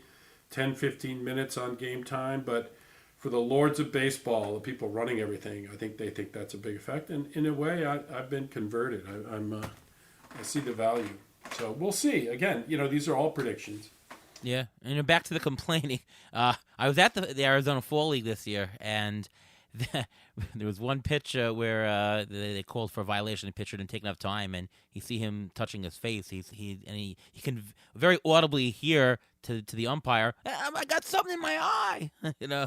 10, 15 minutes on game time, but for the lords of baseball, the people running everything, I think they think that's a big effect. And in a way, I've been converted. I see the value. So we'll see. Again, these are all predictions. Yeah, and back to the complaining. I was at the Arizona Fall League this year, and there was one pitch where they called for a violation. The pitcher didn't take enough time, and you see him touching his face. He can very audibly hear to the umpire, I got something in my eye. You're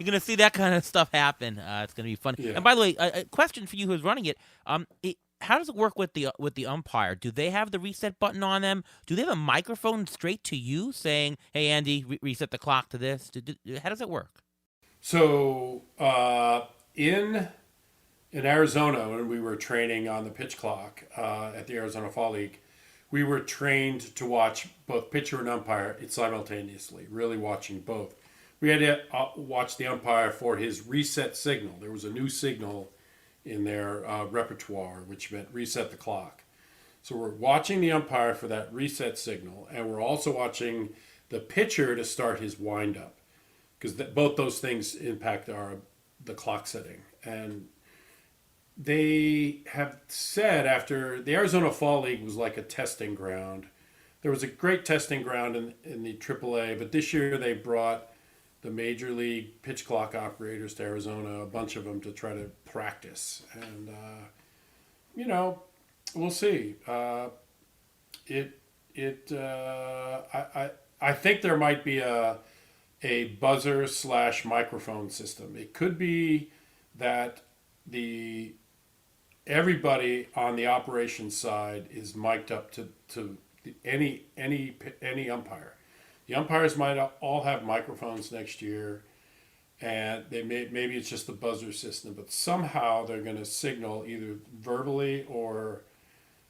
gonna see that kind of stuff happen. It's gonna be fun. Yeah. And by the way, a question for you who's running it. How does it work with the umpire? Do they have the reset button on them? Do they have a microphone straight to you saying, "Hey, Andy, reset the clock to this"? How does it work? So in Arizona, when we were training on the pitch clock at the Arizona Fall League, we were trained to watch both pitcher and umpire simultaneously, really watching both. We had to watch the umpire for his reset signal. There was a new signal in their repertoire, which meant reset the clock. So we're watching the umpire for that reset signal, and we're also watching the pitcher to start his windup, because both those things impact the clock setting. And they have said, after the Arizona Fall League was like a testing ground, there was a great testing ground in the AAA, but this year they brought the major league pitch clock operators to Arizona, a bunch of them, to try to practice. And, we'll see. I think there might be a buzzer / microphone system. It could be that everybody on the operations side is mic'd up to any umpire. The umpires might all have microphones next year, and maybe it's just the buzzer system, but somehow they're going to signal either verbally or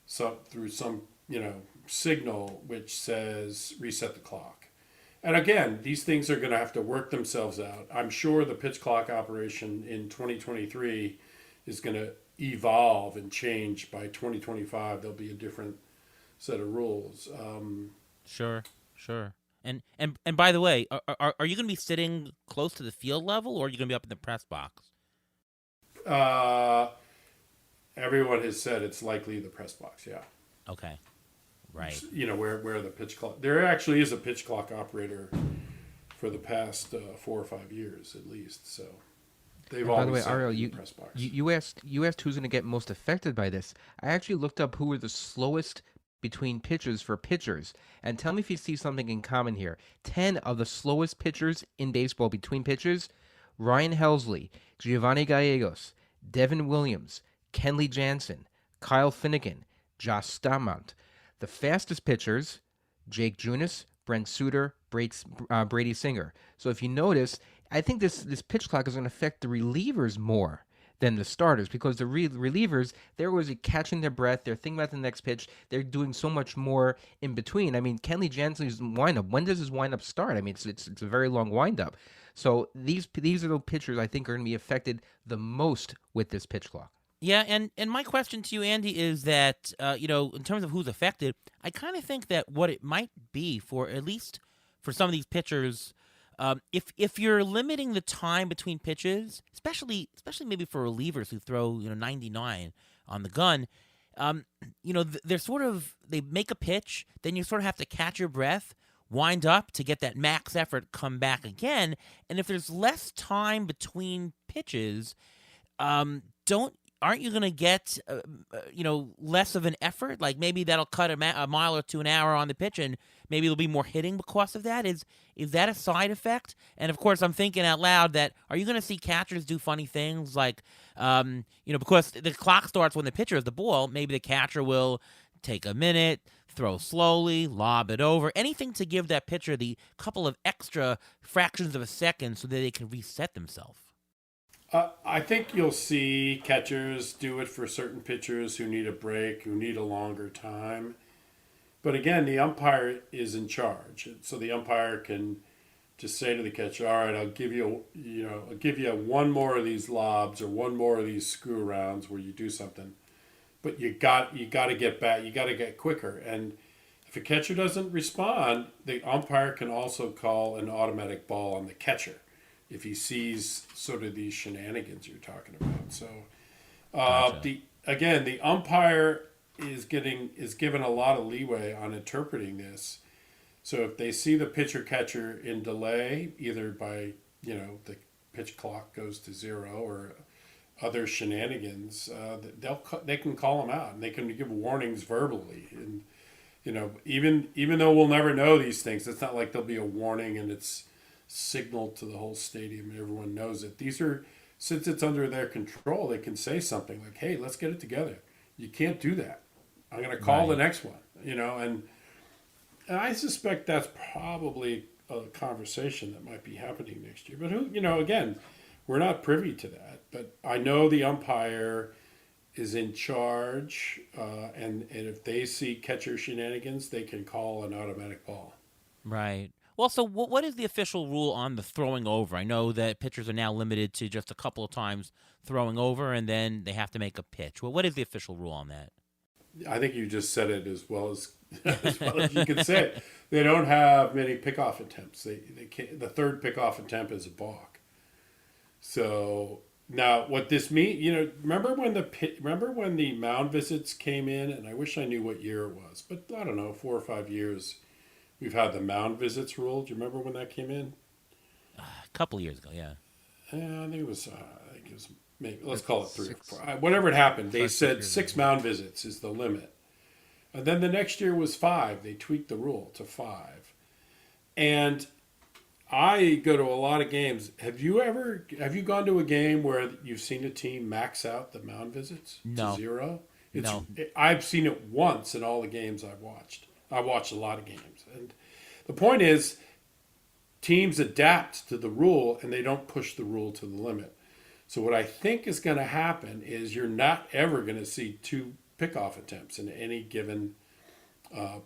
through some signal which says reset the clock. And again, these things are going to have to work themselves out. I'm sure the pitch clock operation in 2023 is going to evolve and change. By 2025. There'll be a different set of rules. Sure. And by the way, are you going to be sitting close to the field level, or are you going to be up in the press box? Everyone has said it's likely the press box. Yeah. Okay. Right. Where the pitch clock. There actually is a pitch clock operator for the past 4 or 5 years at least. So they've always. By the way, Ariel, press box. you asked who's going to get most affected by this. I actually looked up who were the slowest between pitches for pitchers. And tell me if you see something in common here. 10 of the slowest pitchers in baseball between pitches: Ryan Helsley, Giovanni Gallegos, Devin Williams, Kenley Jansen, Kyle Finnegan, Josh Staumont. The fastest pitchers: Jake Junis, Brent Suter, Brady Singer. So if you notice, I think this pitch clock is going to affect the relievers more than the starters, because the relievers, they're always catching their breath. They're thinking about the next pitch. They're doing so much more in between. I mean, Kenley Jansen's windup, when does his windup start? I mean, it's a very long windup. So these are the pitchers I think are going to be affected the most with this pitch clock. Yeah, and my question to you, Andy, is that, in terms of who's affected, I kind of think that what it might be for, at least for some of these pitchers, if you're limiting the time between pitches, especially maybe for relievers who throw 99 on the gun, they're they make a pitch, then you sort of have to catch your breath, wind up to get that max effort, come back again, and if there's less time between pitches, aren't you going to get less of an effort? Like maybe that'll cut a mile or two an hour on the pitch, and maybe there'll be more hitting because of that. Is that a side effect? And of course, I'm thinking out loud that are you going to see catchers do funny things like, because the clock starts when the pitcher has the ball, maybe the catcher will take a minute, throw slowly, lob it over, anything to give that pitcher the couple of extra fractions of a second so that they can reset themselves. I think you'll see catchers do it for certain pitchers who need a break, who need a longer time. But again, the umpire is in charge, so the umpire can just say to the catcher, "All right, I'll give you one more of these lobs or one more of these screw arounds where you do something, but you got to get back, you got to get quicker." And if a catcher doesn't respond, the umpire can also call an automatic ball on the catcher if he sees sort of these shenanigans you're talking about. So, Gotcha. the umpire is given a lot of leeway on interpreting this. So if they see the pitcher catcher in delay, either by the pitch clock goes to zero or other shenanigans, they can call them out and they can give warnings verbally. And even though we'll never know these things, it's not like there'll be a warning and it's signaled to the whole stadium and everyone knows it. Since it's under their control, they can say something like, "Hey, let's get it together. You can't do that. I'm going to call the next one." And I suspect that's probably a conversation that might be happening next year. But again, we're not privy to that. But I know the umpire is in charge, and if they see catcher shenanigans, they can call an automatic ball. Right. Well, so what is the official rule on the throwing over? I know that pitchers are now limited to just a couple of times throwing over, and then they have to make a pitch. Well, what is the official rule on that? I think you just said it as well as you can say it. They don't have many pickoff attempts. They can't, the third pickoff attempt is a balk. So now what this means, remember when the mound visits came in, and I wish I knew what year it was, but I don't know, 4 or 5 years. We've had the mound visits rule. Do you remember when that came in? A couple of years ago, yeah. I think it was maybe, let's call it 3 or 4. Whatever it happened, they said 6 mound visits is the limit. And then the next year was 5. They tweaked the rule to 5. And I go to a lot of games. Have you gone to a game where you've seen a team max out the mound visits to 0? No. I've seen it once in all the games I've watched. I watched a lot of games. And the point is, teams adapt to the rule and they don't push the rule to the limit. So what I think is going to happen is you're not ever going to see 2 pickoff attempts in any given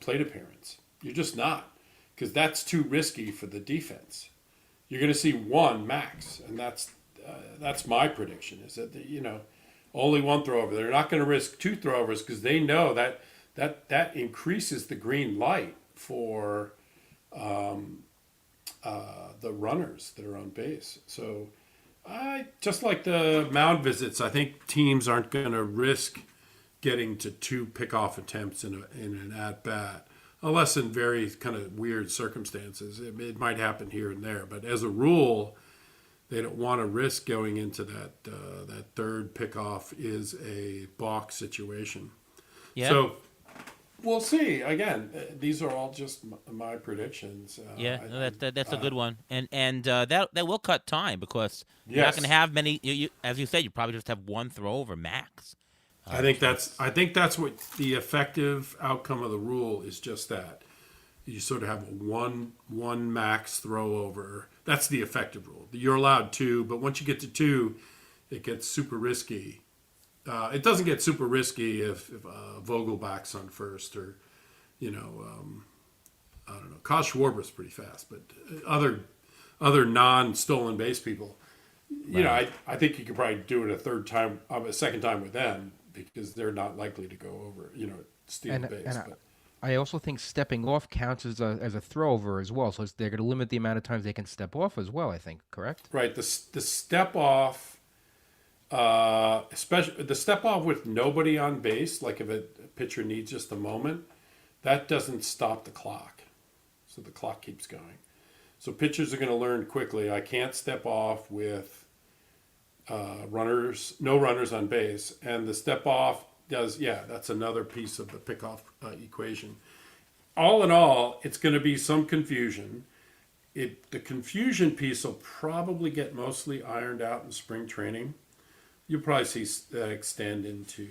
plate appearance. You're just not, because that's too risky for the defense. You're going to see 1 max, and that's my prediction. Is that only 1 throwover. They're not going to risk 2 throwovers because they know that increases the green light for the runners that are on base. So just like the mound visits, I think teams aren't going to risk getting to 2 pickoff attempts in an at-bat, unless in very kind of weird circumstances. It might happen here and there, but as a rule, they don't want to risk going into that third pickoff is a balk situation. Yeah. So We'll see. Again, these are all just my predictions. Yeah, no, that's a uh, good one, and that will cut time because you're not going to yes, have many. As you said, you probably just have one throw over max. I So think that's what the effective outcome of the rule is. Just that you sort of have a one max throw over. That's the effective rule. You're allowed two, but once you get to two, it gets super risky. It doesn't get super risky if Vogelbach's on first, or you know, I don't know. Kyle Schwarber's pretty fast, but other non-stolen base people, you know, right, I think you could probably do it a second time with them because they're not likely to go over, you know, steal And the base. and But I also think stepping off counts as a throw over as well. So they're going to limit the amount of times they can step off as well. I think, correct? right, the step off, especially the step off with nobody on base, like if a pitcher needs just a moment, that doesn't stop the clock, so the clock keeps going. So pitchers are going to learn quickly. I can't step off with no runners on base, and the step off does. Yeah, that's another piece of the pickoff equation. All in all, it's going to be some confusion. The confusion piece will probably get mostly ironed out in spring training. You'll probably see that extend into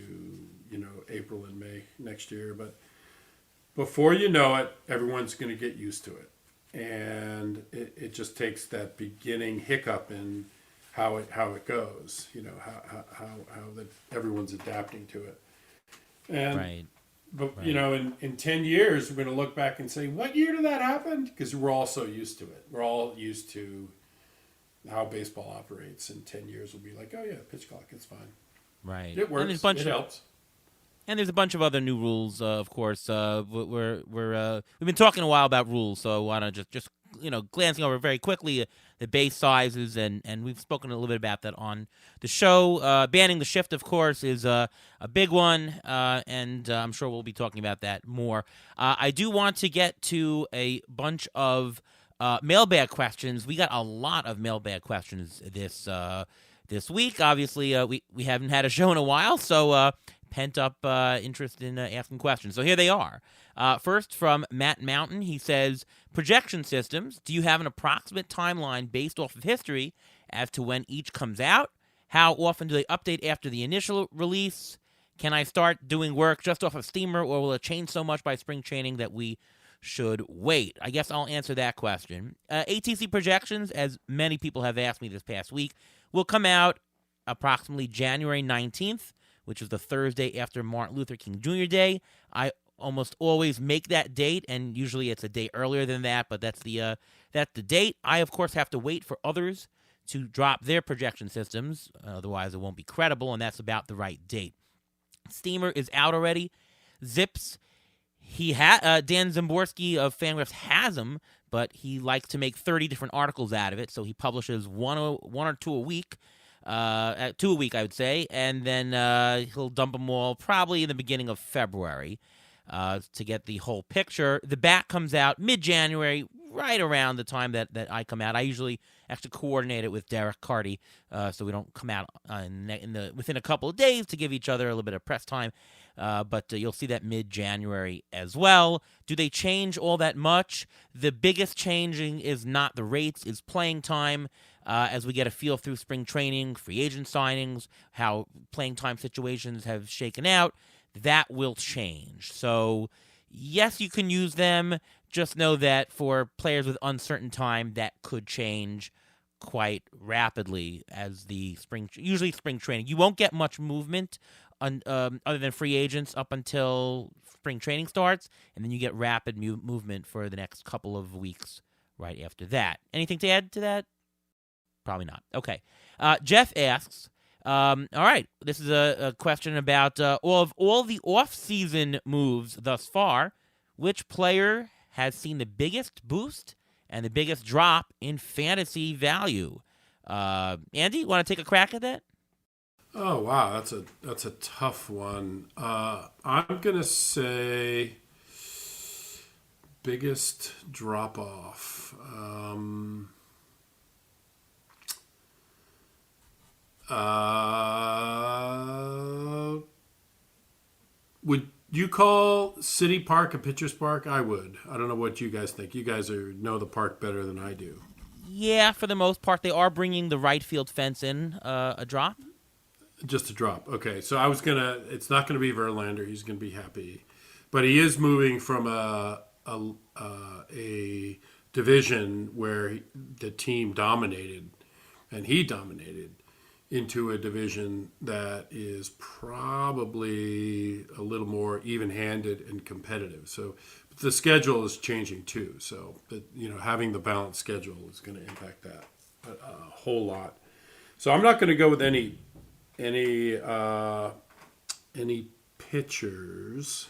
April and May next year, but before you know it, everyone's going to get used to it, and it just takes that beginning hiccup in how it goes. You know how that everyone's adapting to it, and right, but right. you know in 10 years we're going to look back and say, what year did that happen? Because we're all so used to it. We're all used to how baseball operates. In 10 years, we'll be like, oh yeah, pitch clock, it's fine. Right. It And there's a works. bunch It helps. And there's a bunch of other new rules, of course. We've been talking a while about rules, so I want to just glancing over very quickly the base sizes, and we've spoken a little bit about that on the show. Banning the shift, of course, is a big one, and I'm sure we'll be talking about that more. I do want to get to a bunch of mailbag questions. We got a lot of mailbag questions this week. Obviously, we haven't had a show in a while, so pent up interest in asking questions. So here they are. First, from Matt Mountain, he says, projection systems, do you have an approximate timeline based off of history as to when each comes out? How often do they update after the initial release? Can I start doing work just off of Steamer, or will it change so much by spring training that we should wait? I guess I'll answer that question. ATC projections, as many people have asked me this past week, will come out approximately January 19th, which is the Thursday after Martin Luther King Jr. Day. I almost always make that date, and usually it's a day earlier than that, but that's the date. I, of course, have to wait for others to drop their projection systems, otherwise it won't be credible, and that's about the right date. Steamer is out already. Zips, Dan Zimborski of Fangraphs has them, but he likes to make 30 different articles out of it, so he publishes one or two a week. 2 a week, I would say, and then he'll dump them all probably in the beginning of February to get the whole picture. The bat comes out mid-January, right around the time that I come out. I usually actually coordinate it with Derek Carty, so we don't come out within a couple of days to give each other a little bit of press time. But you'll see that mid-January as well. Do they change all that much? The biggest changing is not the rates, is playing time. As we get a feel through spring training, free agent signings, how playing time situations have shaken out, that will change. So, yes, you can use them. Just know that for players with uncertain time, that could change quite rapidly as usually spring training. You won't get much movement other than free agents up until spring training starts, and then you get rapid movement for the next couple of weeks right after that. Anything to add to that? Probably not. Okay. Jeff asks, all right, this is a question about all the off-season moves thus far. Which player has seen the biggest boost and the biggest drop in fantasy value? Andy, want to take a crack at that? Oh wow, that's a tough one. I'm gonna say biggest drop off. Would You call City Park a pitcher's park? I would. I don't know what you guys think. You guys know the park better than I do. Yeah, for the most part, they are bringing the right field fence in a drop. Just a drop. Okay, so it's not gonna be Verlander. He's gonna be happy, but he is moving from a division where the team dominated, and he dominated, into a division that is probably a little more even-handed and competitive. So the schedule is changing too. So having the balanced schedule is going to impact that a whole lot. So I'm not going to go with any pitchers.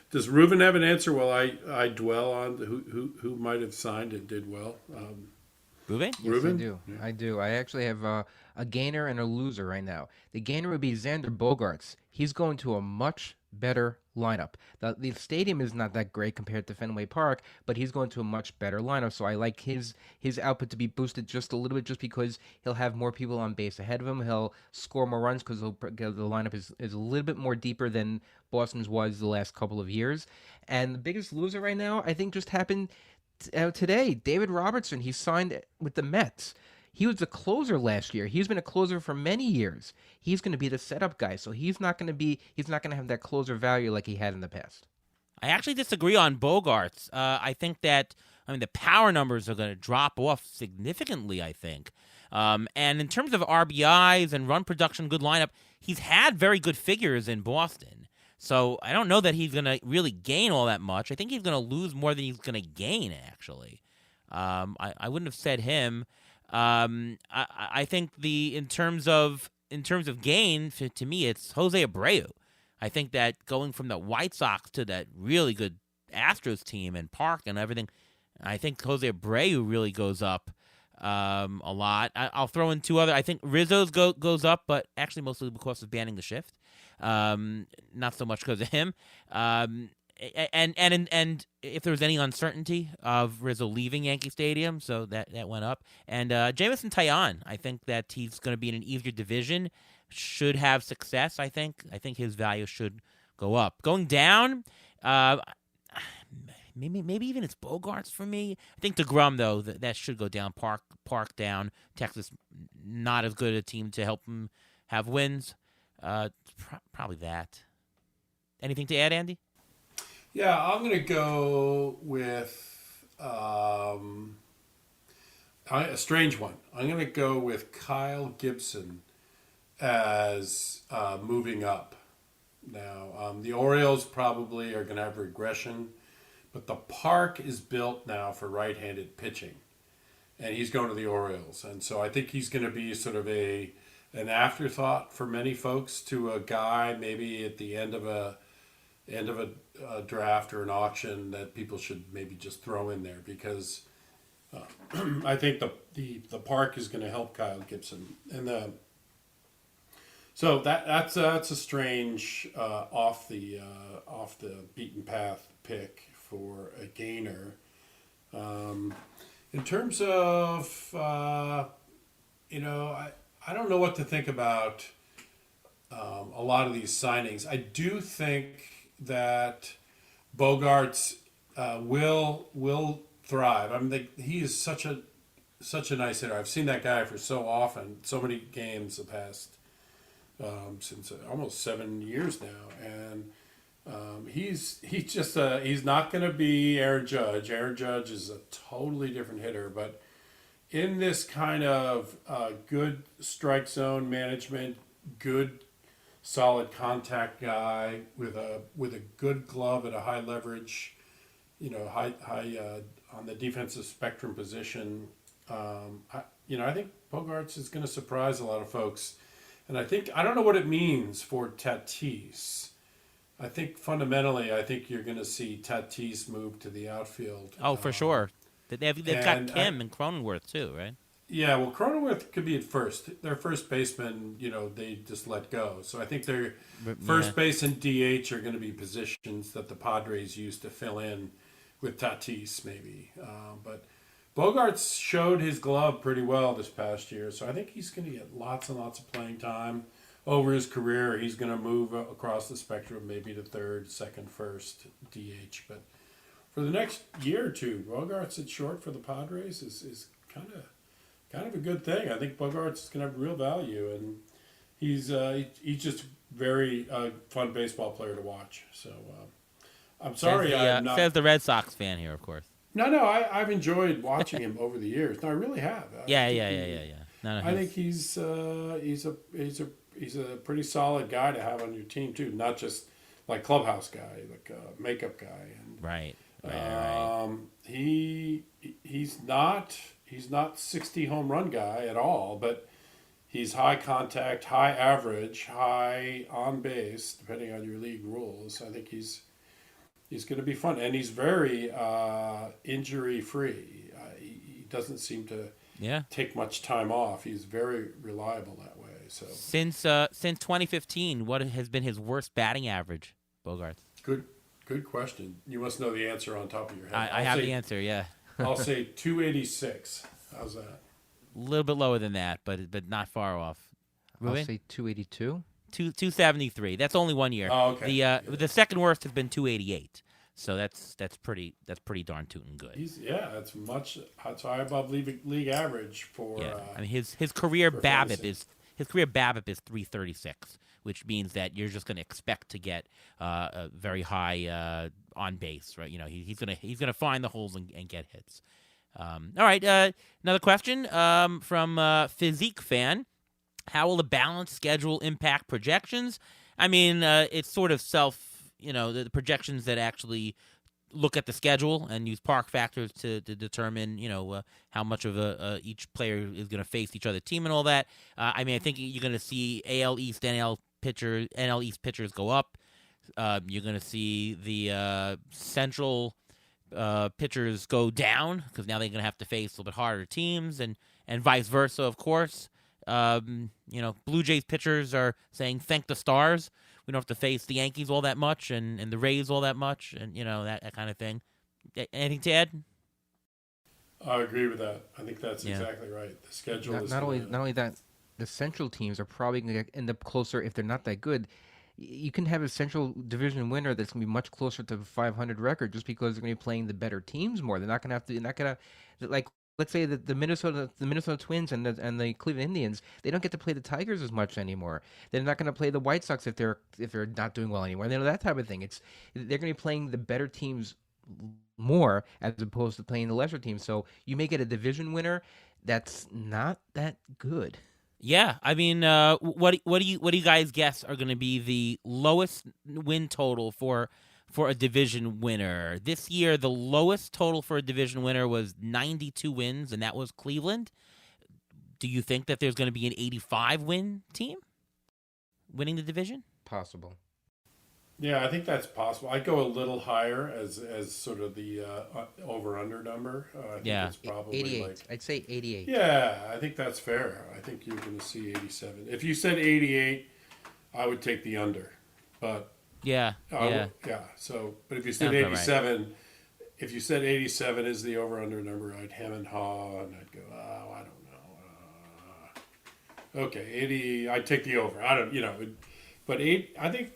Does Ruben have an answer while I dwell on who might have signed and did well? Ruben? Yes, Ruben? I do. I do. I actually have a gainer and a loser right now. The gainer would be Xander Bogaerts. He's going to a much better lineup. The stadium is not that great compared to Fenway Park, but he's going to a much better lineup. So I like his output to be boosted just a little bit, just because he'll have more people on base ahead of him. He'll score more runs because the lineup is a little bit more deeper than Boston's was the last couple of years. And the biggest loser right now, I think, just happened today. David Robertson, he signed with the Mets. He was a closer last year. He's been a closer for many years. He's going to be the setup guy, so he's not going to have that closer value like he had in the past. I actually disagree on Bogarts. I think that the power numbers are going to drop off significantly, I think. And in terms of RBIs and run production, good lineup, he's had very good figures in Boston. So I don't know that he's going to really gain all that much. I think he's going to lose more than he's going to gain, actually. I wouldn't have said him. I think in terms of gain, to me, it's Jose Abreu. I think that going from the White Sox to that really good Astros team and Park and everything, I think Jose Abreu really goes up a lot. I'll throw in two other. I think Rizzo's goes up, but actually mostly because of banning the shift. Not so much because of him. And if there was any uncertainty of Rizzo leaving Yankee Stadium, so that went up. And Jameson Taillon, I think that he's going to be in an easier division, should have success. I think his value should go up. Going down, maybe even it's Bogarts for me. I think DeGrom though that should go down. Park down. Texas not as good a team to help him have wins. Probably that. Anything to add, Andy? Yeah, I'm going to go with a strange one. I'm going to go with Kyle Gibson as moving up. Now, the Orioles probably are going to have regression, but the park is built now for right-handed pitching, and he's going to the Orioles. And so I think he's going to be sort of an afterthought for many folks to a guy maybe at the end of a draft or an auction that people should maybe just throw in there, because I think the park is going to help Kyle Gibson, and so that's a strange off the beaten path pick for a gainer. In terms of I don't know what to think about a lot of these signings. I do think that Bogarts will thrive. He is such a nice hitter. I've seen that guy for so often, so many games the past since almost 7 years now, and he's not going to be Aaron Judge. Aaron Judge is a totally different hitter, but in this kind of good strike zone management, good solid contact guy with a good glove at a high leverage, high on the defensive spectrum position. I think Bogarts is going to surprise a lot of folks, and I don't know what it means for Tatis. I think fundamentally, you're going to see Tatis move to the outfield. Oh, for sure. They've got Kim and Cronenworth too, right? Yeah, well, Cronenworth could be at first. Their first baseman, they just let go. So I think their first base and DH are going to be positions that the Padres used to fill in with Tatis, maybe. But Bogarts showed his glove pretty well this past year, so I think he's going to get lots and lots of playing time. over his career, he's going to move across the spectrum, maybe to third, second, first, DH. But for the next year or two, Bogarts at short for the Padres is kind of a good thing. I think Bogarts is going to have real value, and he's just very fun baseball player to watch. So I'm sorry, I'm not. Says the Red Sox fan here, of course. No, I've enjoyed watching him over the years. No, I really have. Yeah. No, I think he's a pretty solid guy to have on your team too, not just like clubhouse guy, like a makeup guy. And, right. He's not 60 home run guy at all, but he's high contact, high average, high on base, depending on your league rules. I think he's going to be fun, and he's very injury free. He doesn't seem to take much time off. He's very reliable that way. So since 2015, what has been his worst batting average, Bogarts? Good question. You must know the answer on top of your head. I have the answer. Yeah. I'll say 286. How's that? A little bit lower than that, but not far off. I'll say 282. 273. That's only 1 year. Oh, okay. The second worst has been 288. So that's pretty darn tootin' good. That's high above league average for. Yeah. I mean his career BABIP is 336, which means that you're just going to expect to get a very high on base, right? You know, he's gonna find the holes and get hits. All right, another question from Physique Fan. How will the balanced schedule impact projections? I mean, it's sort of the projections that actually look at the schedule and use park factors to determine, how much of each player is going to face each other team and all that. I mean, I think you're going to see AL East, NL East pitchers go up. You're going to see the Central pitchers go down because now they're going to have to face a little bit harder teams and vice versa, of course. Blue Jays pitchers are saying thank the stars. We don't have to face the Yankees all that much and the Rays all that much and, that kind of thing. Anything to add? I agree with that. I think that's exactly right. The schedule is not only that, the Central teams are probably going to end up closer if they're not that good. You can have a Central Division winner that's going to be much closer to the 500 record just because they're going to be playing the better teams more. They're not going to like. Let's say that the Minnesota Twins and the Cleveland Indians, they don't get to play the Tigers as much anymore. They're not going to play the White Sox if they're not doing well anymore. That type of thing. They're going to be playing the better teams more as opposed to playing the lesser teams. So you may get a division winner that's not that good. Yeah, I mean, what do you guys guess are going to be the lowest win total for a division winner? This year, the lowest total for a division winner was 92 wins, and that was Cleveland. Do you think that there's going to be an 85-win team winning the division? Possible. Yeah, I think that's possible. I'd go a little higher as sort of the over-under number. I think it's probably 88. I'd say 88. Yeah, I think that's fair. I think you're going to see 87. If you said 88, I would take the under. But yeah. So, but if you said 87, right. If you said 87 is the over/under number, I'd hem and haw, and I'd go, oh, I don't know. Okay, 80. I'd take the over. I don't, but 8. I think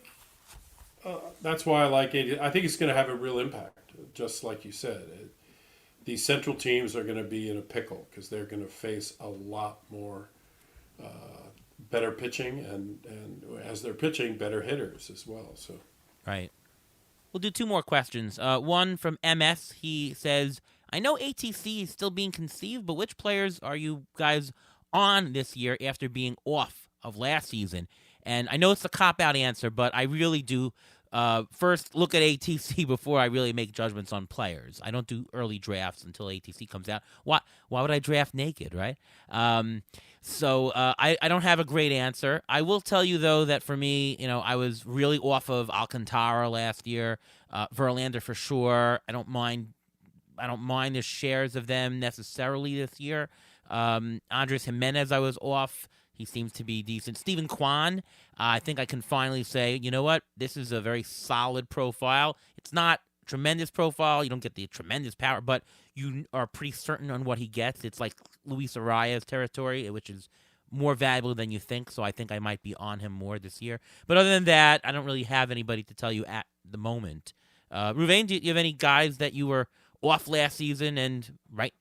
that's why I like 80. I think it's going to have a real impact, just like you said. These Central teams are going to be in a pickle because they're going to face a lot more better pitching and as they're pitching, better hitters as well. So, right. We'll do 2 more questions. One from MS. He says, I know ATC is still being conceived, but which players are you guys on this year after being off of last season? And I know it's a cop-out answer, but I really do first look at ATC before I really make judgments on players. I don't do early drafts until ATC comes out. Why would I draft naked, right? So I don't have a great answer. I will tell you, though, that for me, I was really off of Alcantara last year. Verlander for sure. I don't mind the shares of them necessarily this year. Andres Jimenez, I was off. He seems to be decent. Stephen Kwan, I think I can finally say, you know what? This is a very solid profile. It's not tremendous profile. You don't get the tremendous power, but you are pretty certain on what he gets. It's like Luis Arias territory, which is more valuable than you think, so I think I might be on him more this year. But other than that, I don't really have anybody to tell you at the moment. Ruvain, do you have any guys that you were off last season and right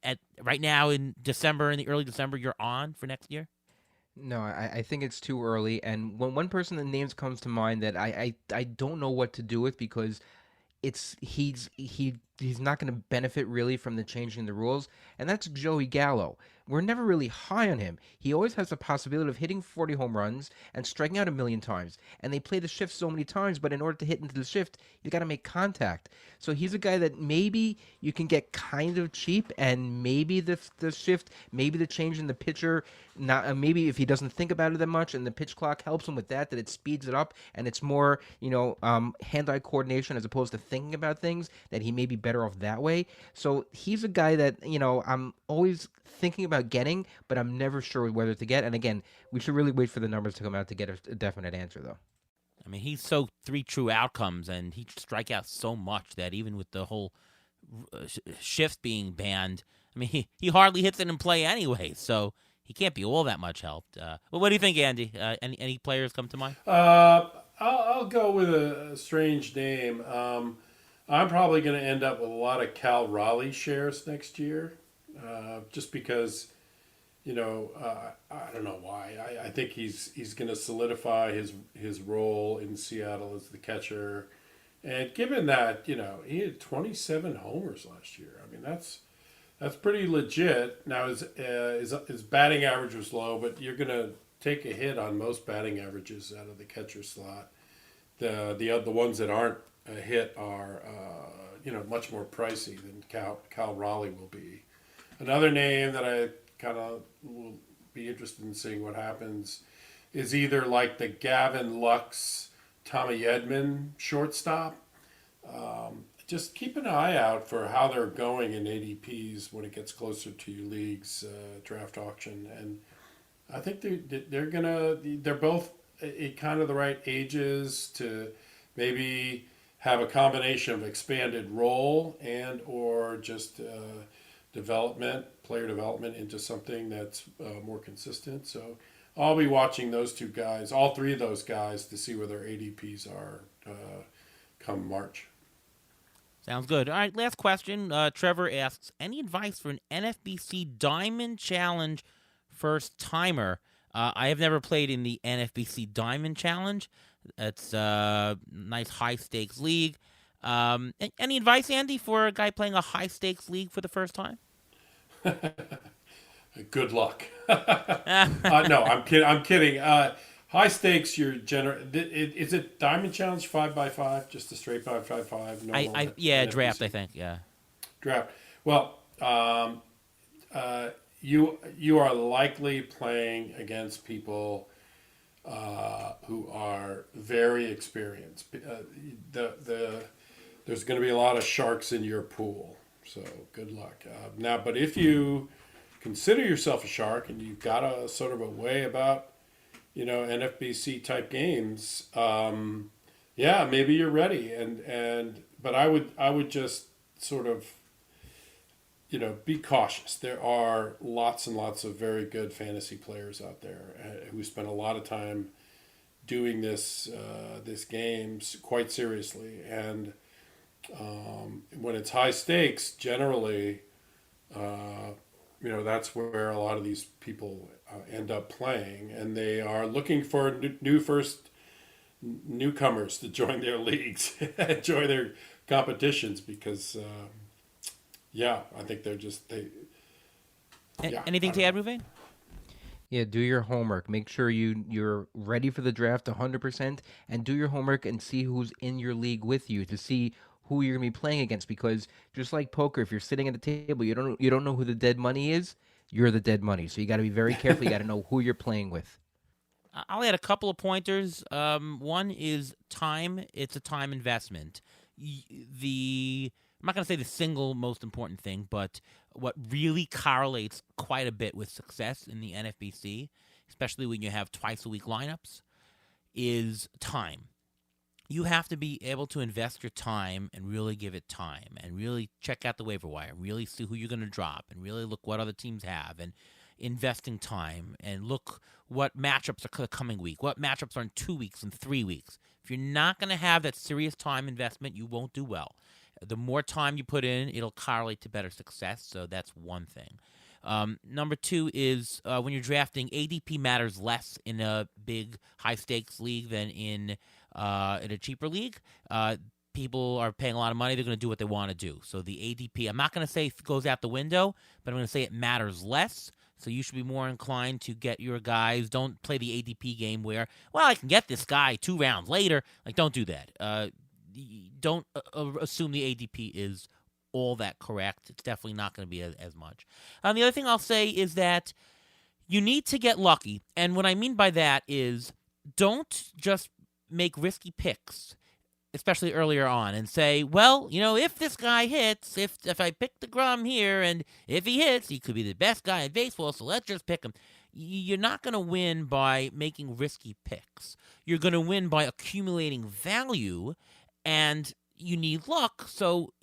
now in December, in the early December, you're on for next year? No, I think it's too early. And when one person that names comes to mind that I don't know what to do with, because he's not going to benefit really from the changing the rules, and that's Joey Gallo. We're never really high on him. He always has the possibility of hitting 40 home runs and striking out a million times. And they play the shift so many times, but in order to hit into the shift, you got to make contact. So he's a guy that maybe you can get kind of cheap, and maybe the shift, maybe the change in the pitcher, not maybe if he doesn't think about it that much, and the pitch clock helps him with that it speeds it up, and it's more hand-eye coordination as opposed to thinking about things, that he may be better off that way. So he's a guy that I'm always thinking about getting, but I'm never sure whether to get. And again, we should really wait for the numbers to come out to get a definite answer, though. I mean, he's so 3 true outcomes, and he strike out so much that even with the whole shift being banned, I mean, he hardly hits it in play anyway, so he can't be all that much helped. Well, what do you think, Andy? Any players come to mind? I'll go with a strange name. I'm probably going to end up with a lot of Cal Raleigh shares next year, just because, I don't know why. I think he's going to solidify his role in Seattle as the catcher, and given that he had 27 homers last year, I mean that's pretty legit. Now his batting average was low, but you're going to take a hit on most batting averages out of the catcher slot. The ones that aren't a hit are much more pricey than Cal Raleigh will be. Another name that I kind of will be interested in seeing what happens is either like the Gavin Lux, Tommy Edman shortstop. Just keep an eye out for how they're going in ADPs when it gets closer to your league's draft auction, and I think they're both at kind of the right ages to maybe have a combination of expanded role and or just player development into something that's more consistent. So I'll be watching those two guys, all three of those guys, to see where their ADPs are come March. Sounds good. All right, last question. Trevor asks, any advice for an NFBC Diamond Challenge first-timer? I have never played in the NFBC Diamond Challenge. It's a nice high-stakes league. Any advice, Andy, for a guy playing a high-stakes league for the first time? Good luck. No, I'm kidding. High stakes. Is it Diamond Challenge 5x5? Just a straight 5x5? Draft. I think. Yeah. Draft. Well, you are likely playing against people who are very experienced. There's going to be a lot of sharks in your pool, so good luck. But if you consider yourself a shark and you've got a sort of a way about NFBC type games, maybe you're ready. But I would just sort of be cautious. There are lots and lots of very good fantasy players out there who spend a lot of time doing this games quite seriously. And when it's high stakes, generally, that's where a lot of these people end up playing, and they are looking for newcomers to join their leagues, join their competitions, because I think they're just Anything to add, Ruvain? Yeah, do your homework. Make sure you're ready for the draft 100%, and do your homework and see who's in your league with you to see who you're going to be playing against, because just like poker, if you're sitting at the table, you don't know who the dead money is, you're the dead money. So you got to be very careful. You got to know who you're playing with. I'll add a couple of pointers. One is time. It's a time investment. I'm not going to say the single most important thing, but what really correlates quite a bit with success in the NFBC, especially when you have twice-a-week lineups, is time. You have to be able to invest your time and really give it time and really check out the waiver wire, really see who you're going to drop and really look what other teams have. And investing time and look what matchups are the coming week, what matchups are in 2 weeks and 3 weeks. If you're not going to have that serious time investment, you won't do well. The more time you put in, it'll correlate to better success. So that's one thing. Number two is when you're drafting, ADP matters less in a big high-stakes league than in a cheaper league. People are paying a lot of money. They're going to do what they want to do. So the ADP, I'm not going to say it goes out the window, but I'm going to say it matters less. So you should be more inclined to get your guys. Don't play the ADP game where, well, I can get this guy 2 rounds later. Like, don't do that. Don't assume the ADP is all that correct. It's definitely not going to be as much. The other thing I'll say is that you need to get lucky. And what I mean by that is don't just make risky picks, especially earlier on, and say, well, if this guy hits, if I pick DeGrom here, and if he hits, he could be the best guy in baseball, so let's just pick him. You're not going to win by making risky picks. You're going to win by accumulating value, and you need luck, so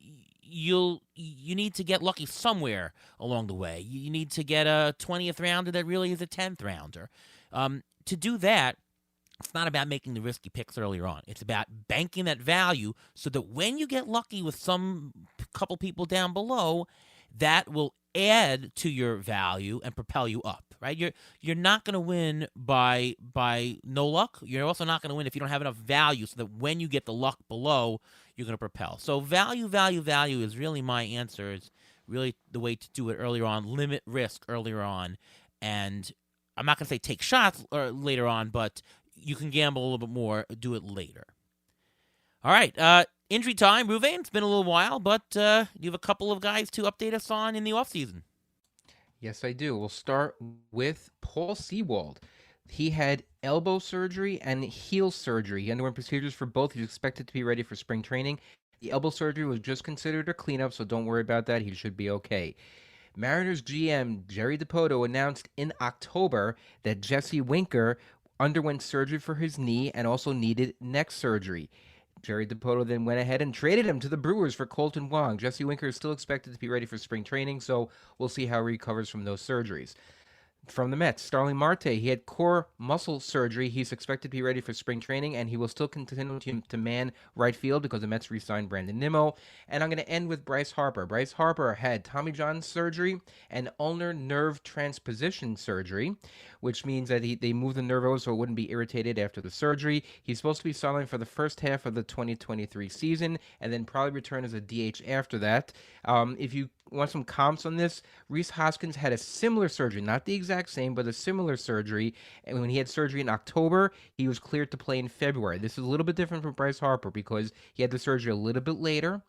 you need to get lucky somewhere along the way. You need to get a 20th rounder that really is a 10th rounder. To do that, it's not about making the risky picks earlier on. It's about banking that value so that when you get lucky with some couple people down below, that will add to your value and propel you up, right? You're not going to win by no luck. You're also not going to win if you don't have enough value so that when you get the luck below, you're going to propel. So value is really my answer. It's really the way to do it earlier on. Limit risk earlier on. And I'm not going to say take shots later on, but you can gamble a little bit more, do it later. All right, injury time. Ruvain, it's been a little while, but you have a couple of guys to update us on in the offseason. Yes, I do. We'll start with Paul Sewald. He had elbow surgery and heel surgery. He underwent procedures for both. He's expected to be ready for spring training. The elbow surgery was just considered a cleanup, so don't worry about that. He should be okay. Mariners GM Jerry Dipoto announced in October that Jesse Winker underwent surgery for his knee and also needed neck surgery. Jerry Dipoto then went ahead and traded him to the Brewers for Colton Wong. Jesse Winker is still expected to be ready for spring training, so we'll see how he recovers from those surgeries. From the Mets, Starling Marte, he had core muscle surgery. He's expected to be ready for spring training, and he will still continue to man right field because the Mets re-signed Brandon Nimmo. And I'm going to end with Bryce Harper. Bryce Harper had Tommy John surgery and ulnar nerve transposition surgery, which means that they moved the nerve over so it wouldn't be irritated after the surgery. He's supposed to be sidelined for the first half of the 2023 season and then probably return as a DH after that. If you want some comps on this, Rhys Hoskins had a similar surgery, not the exact same, but a similar surgery. And when he had surgery in October, he was cleared to play in February. This is a little bit different from Bryce Harper because he had the surgery a little bit later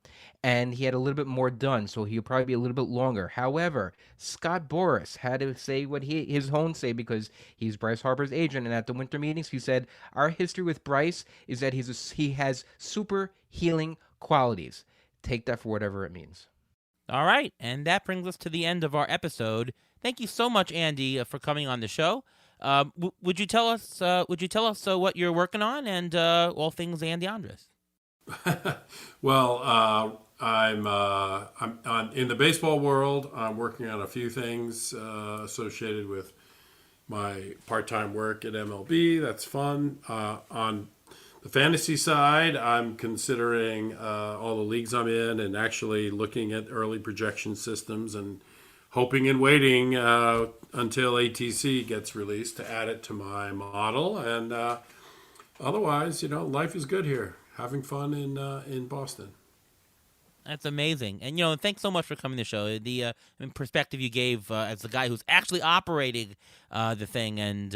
and he had a little bit more done, so he'll probably be a little bit longer. However, Scott Boras had to say what his own say because he's Bryce Harper's agent, and at the winter meetings, he said, our history with Bryce is that he has super healing qualities. Take that for whatever it means. All right, and that brings us to the end of our episode. Thank you so much, Andy, for coming on the show. Would you tell us what you're working on and all things Andy Andres? Well, I'm in the baseball world. I'm working on a few things associated with my part-time work at MLB. That's fun. On the fantasy side, I'm considering all the leagues I'm in and actually looking at early projection systems and hoping and waiting until ATC gets released to add it to my model. And otherwise, life is good here. Having fun in Boston. That's amazing. And, thanks so much for coming to the show. The perspective you gave as the guy who's actually operating the thing. And,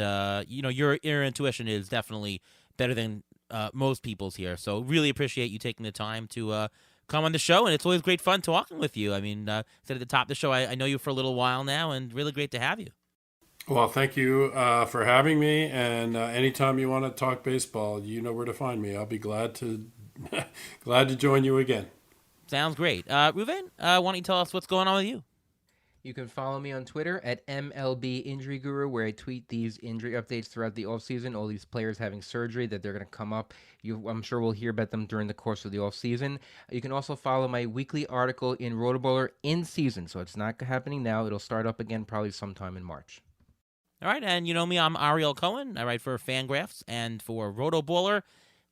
your intuition is definitely better than most people's here. So really appreciate you taking the time to come on the show. And it's always great fun talking with you. I mean, said at the top of the show, I know you for a little while now, and really great to have you. Well, thank you for having me. And anytime you want to talk baseball, you know where to find me. I'll be glad to join you again. Sounds great. Ruvain, why don't you tell us what's going on with you? You can follow me on Twitter at MLB Injury Guru, where I tweet these injury updates throughout the offseason, all these players having surgery that they're going to come up. I'm sure we'll hear about them during the course of the offseason. You can also follow my weekly article in Rotoballer in season, so it's not happening now. It'll start up again probably sometime in March. All right, and you know me, I'm Ariel Cohen. I write for Fangraphs and for Rotoballer,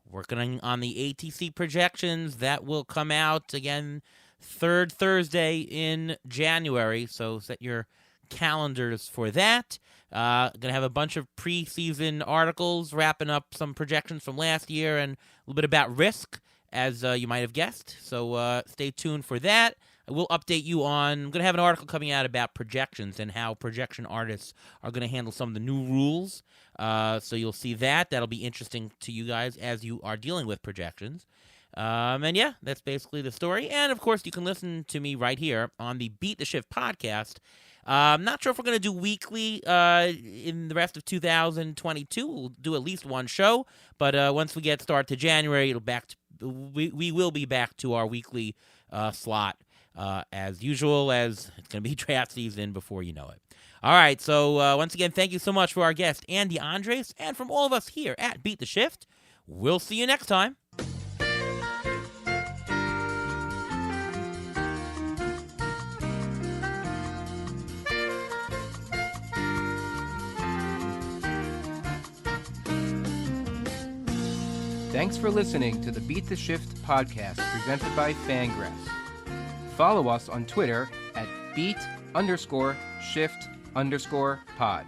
working on the ATC projections. That will come out again third Thursday in January, so set your calendars for that. Going to have a bunch of preseason articles wrapping up some projections from last year and a little bit about risk, as you might have guessed. So stay tuned for that. I will update you on, I'm going to have an article coming out about projections and how projection artists are going to handle some of the new rules. So you'll see that. That'll be interesting to you guys as you are dealing with projections. And yeah, that's basically the story. And of course, you can listen to me right here on the Beat the Shift podcast. I'm not sure if we're going to do weekly in the rest of 2022. We'll do at least one show. But once we get started to January, we will be back to our weekly slot as usual, as it's going to be draft season before you know it. All right, so once again, thank you so much for our guest, Andy Andres, and from all of us here at Beat the Shift. We'll see you next time. Thanks for listening to the Beat the Shift podcast presented by Fangraphs. Follow us on Twitter at beat_shift_pod.